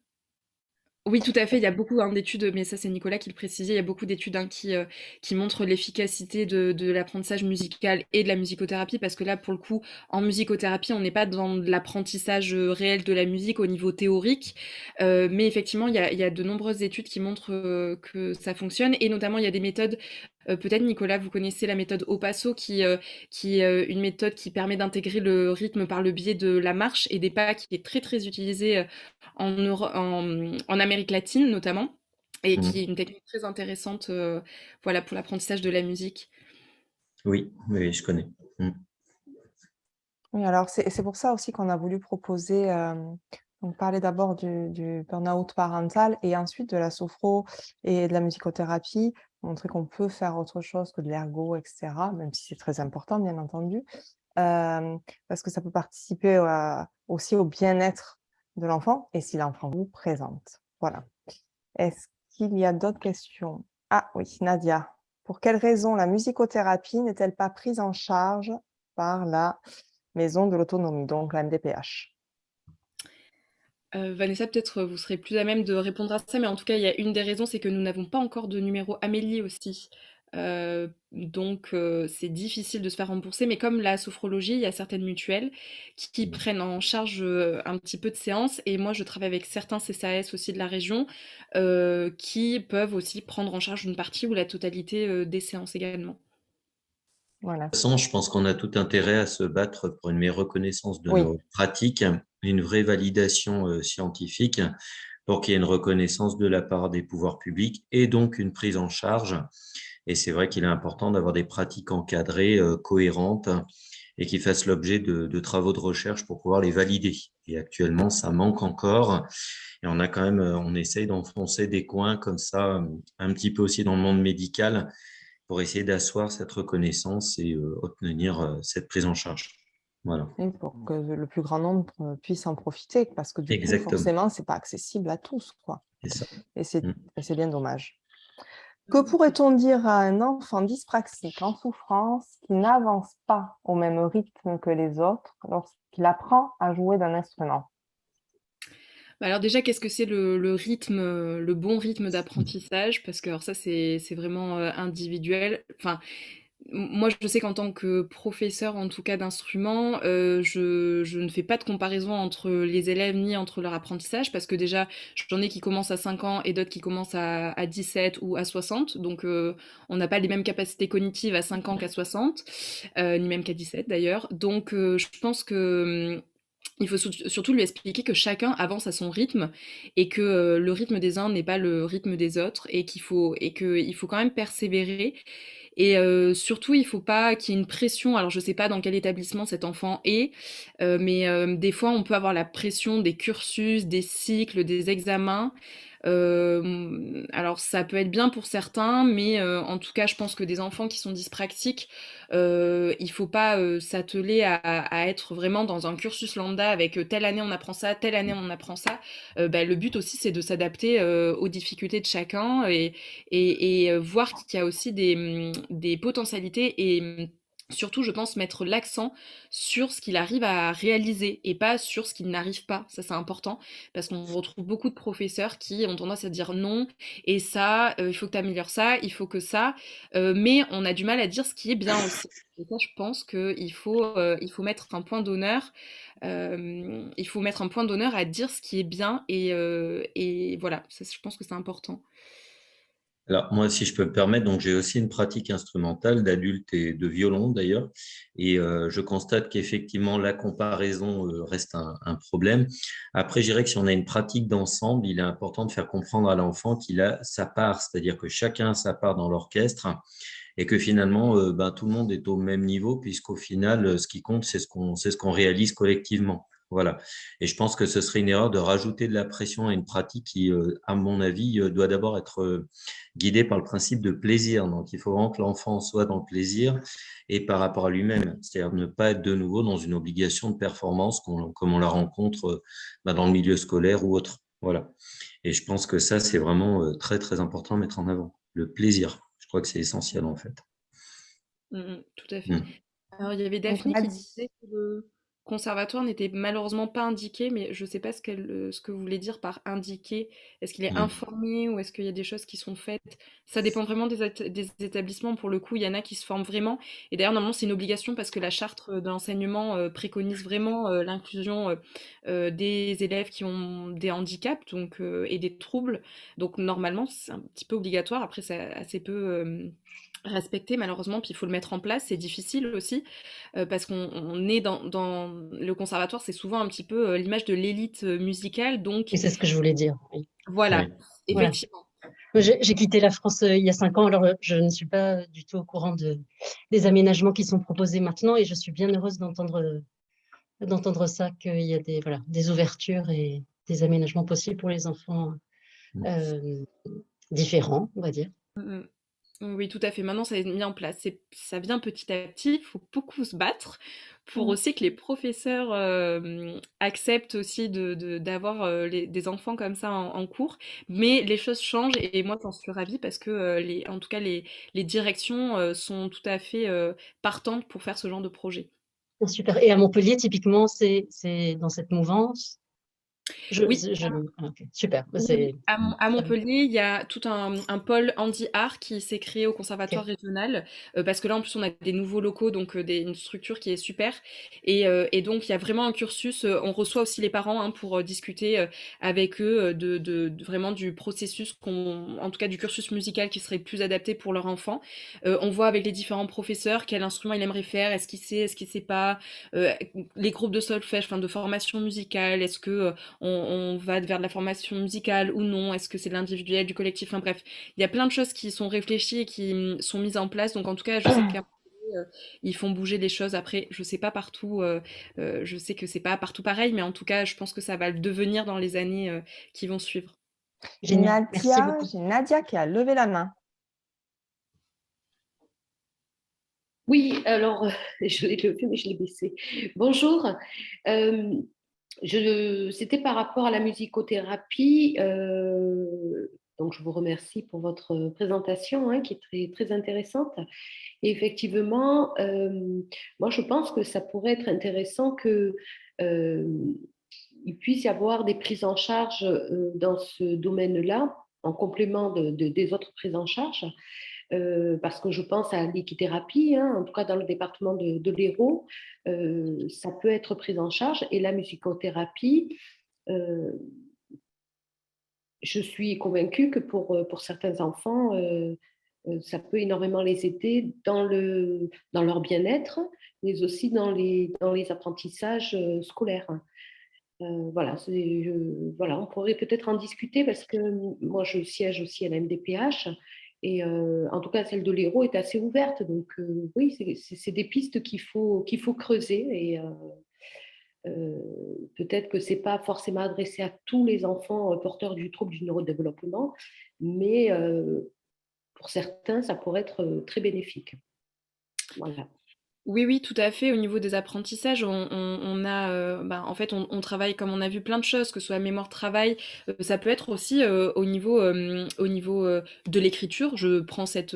Oui, tout à fait. Il y a beaucoup d'études, mais ça c'est Nicolas qui le précisait, il y a beaucoup d'études qui montrent l'efficacité de l'apprentissage musical et de la musicothérapie, parce que là, pour le coup, en musicothérapie, on n'est pas dans de l'apprentissage réel de la musique au niveau théorique, mais effectivement, il y a de nombreuses études qui montrent que ça fonctionne, et notamment, il y a des méthodes. Peut-être, Nicolas, vous connaissez la méthode Opasso, qui est une méthode qui permet d'intégrer le rythme par le biais de la marche et des pas, qui est très, très utilisée en Amérique latine notamment, et qui est une technique très intéressante voilà, pour l'apprentissage de la musique. Oui, oui, je connais. Oui, alors c'est pour ça aussi qu'on a voulu proposer, donc parler d'abord du burn-out parental et ensuite de la sophro et de la musicothérapie, montrer qu'on peut faire autre chose que de l'ergo, etc., même si c'est très important, bien entendu, parce que ça peut participer aussi au bien-être de l'enfant et si l'enfant vous présente. Voilà. Est-ce qu'il y a d'autres questions? Ah oui, Nadia. Pour quelle raison la musicothérapie n'est-elle pas prise en charge par la maison de l'autonomie, donc la MDPH? Vanessa, peut-être vous serez plus à même de répondre à ça, mais en tout cas, il y a une des raisons, c'est que nous n'avons pas encore de numéro Amélie aussi. Donc, c'est difficile de se faire rembourser, mais comme la sophrologie, il y a certaines mutuelles qui prennent en charge un petit peu de séances, et moi, je travaille avec certains CCAS aussi de la région qui peuvent aussi prendre en charge une partie ou la totalité des séances également. Voilà. De toute façon, je pense qu'on a tout intérêt à se battre pour une meilleure reconnaissance de Oui. nos pratiques, une vraie validation scientifique pour qu'il y ait une reconnaissance de la part des pouvoirs publics et donc une prise en charge. Et c'est vrai qu'il est important d'avoir des pratiques encadrées, cohérentes et qui fassent l'objet de travaux de recherche pour pouvoir les valider. Et actuellement, ça manque encore. Et on a quand même, on essaye d'enfoncer des coins comme ça, un petit peu aussi dans le monde médical, pour essayer d'asseoir cette reconnaissance et obtenir cette prise en charge. Voilà. Et pour que le plus grand nombre puisse en profiter, parce que du coup, Exactement. forcément, c'est pas accessible à tous, quoi. C'est ça. Et c'est bien dommage. Que pourrait-on dire à un enfant dyspraxique en souffrance qui n'avance pas au même rythme que les autres lorsqu'il apprend à jouer d'un instrument? Alors déjà, qu'est-ce que c'est le rythme, le bon rythme d'apprentissage? Parce que alors ça, c'est vraiment individuel. Enfin, moi, je sais qu'en tant que professeur, en tout cas d'instrument, je ne fais pas de comparaison entre les élèves ni entre leur apprentissage, parce que déjà, j'en ai qui commencent à 5 ans et d'autres qui commencent à 17 ou à 60. Donc, on n'a pas les mêmes capacités cognitives à 5 ans qu'à 60, ni même qu'à 17 d'ailleurs. Donc, je pense que il faut surtout lui expliquer que chacun avance à son rythme et que le rythme des uns n'est pas le rythme des autres et qu'il faut quand même persévérer. Et surtout, il faut pas qu'il y ait une pression. Alors, je sais pas dans quel établissement cet enfant est, mais des fois, on peut avoir la pression des cursus, des cycles, des examens. Alors, ça peut être bien pour certains, mais en tout cas, je pense que des enfants qui sont dyspraxiques, il faut pas s'atteler à être vraiment dans un cursus lambda avec telle année on apprend ça, telle année on apprend ça. Le but aussi, c'est de s'adapter aux difficultés de chacun et voir qu'il y a aussi des potentialités et surtout, je pense, mettre l'accent sur ce qu'il arrive à réaliser et pas sur ce qu'il n'arrive pas. Ça, c'est important parce qu'on retrouve beaucoup de professeurs qui ont tendance à dire non et ça, il faut que tu améliores ça, il faut que ça, mais on a du mal à dire ce qui est bien aussi. Et ça, je pense il faut mettre un point d'honneur. Il faut mettre un point d'honneur à dire ce qui est bien et voilà, ça, je pense que c'est important. Alors, moi, si je peux me permettre, donc j'ai aussi une pratique instrumentale d'adulte et de violon d'ailleurs, et je constate qu'effectivement la comparaison reste un problème. Après, je dirais que si on a une pratique d'ensemble, il est important de faire comprendre à l'enfant qu'il a sa part, c'est-à-dire que chacun a sa part dans l'orchestre et que finalement, tout le monde est au même niveau, puisqu'au final, ce qui compte, c'est ce qu'on réalise collectivement. Voilà. Et je pense que ce serait une erreur de rajouter de la pression à une pratique qui, à mon avis, doit d'abord être guidée par le principe de plaisir. Donc, il faut vraiment que l'enfant soit dans le plaisir et par rapport à lui-même, c'est-à-dire ne pas être de nouveau dans une obligation de performance comme on la rencontre dans le milieu scolaire ou autre. Voilà. Et je pense que ça, c'est vraiment très, très important à mettre en avant. Le plaisir. Je crois que c'est essentiel, en fait. Tout à fait. Mm. Alors, il y avait Donc, Daphné qui disait que le conservatoire n'était malheureusement pas indiqué, mais je ne sais pas ce que vous voulez dire par indiqué. Est-ce qu'il est Mm. informé ou est-ce qu'il y a des choses qui sont faites? Ça dépend vraiment des établissements. Pour le coup, il y en a qui se forment vraiment. Et d'ailleurs, normalement, c'est une obligation parce que la charte de l'enseignement préconise vraiment l'inclusion des élèves qui ont des handicaps et des troubles. Donc, normalement, c'est un petit peu obligatoire. Après, c'est assez peu respecté malheureusement, puis il faut le mettre en place. C'est difficile aussi parce qu'on est dans le conservatoire, c'est souvent un petit peu l'image de l'élite musicale, donc Et c'est ce que je voulais dire. Oui. voilà, Oui. Voilà. effectivement. J'ai quitté la France il y a 5 ans, alors je ne suis pas du tout au courant des aménagements qui sont proposés maintenant et je suis bien heureuse d'entendre ça, qu'il y a des ouvertures et des aménagements possibles pour les enfants euh, différents, on va dire. Mm, mm. Oui, tout à fait. Maintenant, ça est mis en place. Ça vient petit à petit. Il faut beaucoup se battre pour Mm. aussi que les professeurs acceptent aussi d'avoir des enfants comme ça en cours. Mais les choses changent et moi, j'en suis ravie parce que en tout cas, les directions sont tout à fait partantes pour faire ce genre de projet. Super. Et à Montpellier, typiquement, c'est dans cette mouvance. Oui, Ok, super. oui, à Ça va. Montpellier, il y a tout un pôle handi-art qui s'est créé au conservatoire Ok. régional, parce que là, en plus, on a des nouveaux locaux, donc une structure qui est super. Et donc, il y a vraiment un cursus. On reçoit aussi les parents hein, pour discuter avec eux vraiment du processus, en tout cas du cursus musical qui serait plus adapté pour leur enfant. On voit avec les différents professeurs quel instrument il aimerait faire, est-ce qu'il sait pas, les groupes de solfège, enfin de formation musicale, est-ce que on va vers de la formation musicale ou non? Est-ce que c'est de l'individuel, du collectif? Enfin bref, il y a plein de choses qui sont réfléchies et qui sont mises en place. Donc en tout cas, je sais qu'à Montpellier, ils font bouger les choses. Après, je sais pas partout, je sais que c'est pas partout pareil, mais en tout cas, je pense que ça va le devenir dans les années qui vont suivre. Génial. Merci beaucoup. J'ai Nadia qui a levé la main. Oui, alors, je l'ai levé, mais je l'ai baissé. Bonjour. Euh, C'était par rapport à la musicothérapie. Donc, je vous remercie pour votre présentation hein, qui est très, très intéressante. Et effectivement, moi, je pense que ça pourrait être intéressant que il puisse y avoir des prises en charge dans ce domaine-là, en complément des autres prises en charge. Parce que je pense à l'équithérapie, hein, en tout cas dans le département de l'Hérault, ça peut être pris en charge. Et la musicothérapie, euh, je suis convaincue que pour certains enfants, ça peut énormément les aider dans leur bien-être, mais aussi dans les apprentissages scolaires. Voilà, voilà, on pourrait peut-être en discuter parce que moi, je siège aussi à la MDPH et en tout cas, celle de l'Hérault est assez ouverte. Donc, oui, c'est des pistes qu'il faut creuser et peut-être que ce n'est pas forcément adressé à tous les enfants porteurs du trouble du neurodéveloppement, mais pour certains, ça pourrait être très bénéfique. Voilà. Oui, oui, tout à fait. Au niveau des apprentissages, on a, en fait, on travaille comme on a vu plein de choses, que ce soit mémoire, travail. Ça peut être aussi au niveau de l'écriture. Je prends cet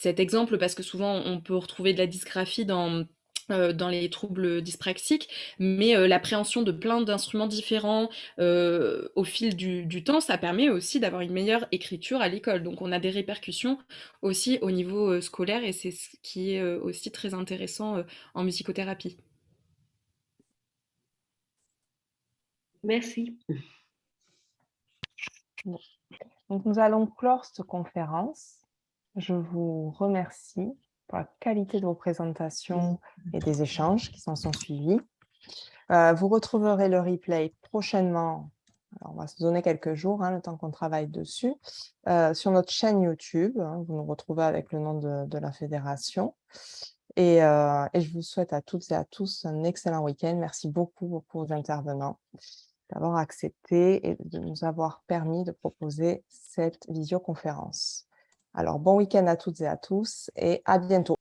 exemple parce que souvent on peut retrouver de la dysgraphie dans les troubles dyspraxiques, mais l'appréhension de plein d'instruments différents au fil du temps, ça permet aussi d'avoir une meilleure écriture à l'école. Donc on a des répercussions aussi au niveau scolaire et c'est ce qui est aussi très intéressant en musicothérapie. Merci. Bon. Donc, nous allons clore cette conférence. Je vous remercie pour la qualité de vos présentations et des échanges qui s'en sont suivis. Vous retrouverez le replay prochainement Alors, on va se donner quelques jours, le temps qu'on travaille dessus. Sur notre chaîne YouTube, vous nous retrouvez avec le nom de la fédération. Et je vous souhaite à toutes et à tous un excellent week-end. Merci beaucoup aux intervenants d'avoir accepté et de nous avoir permis de proposer cette visioconférence. Alors, bon week-end à toutes et à tous et à bientôt.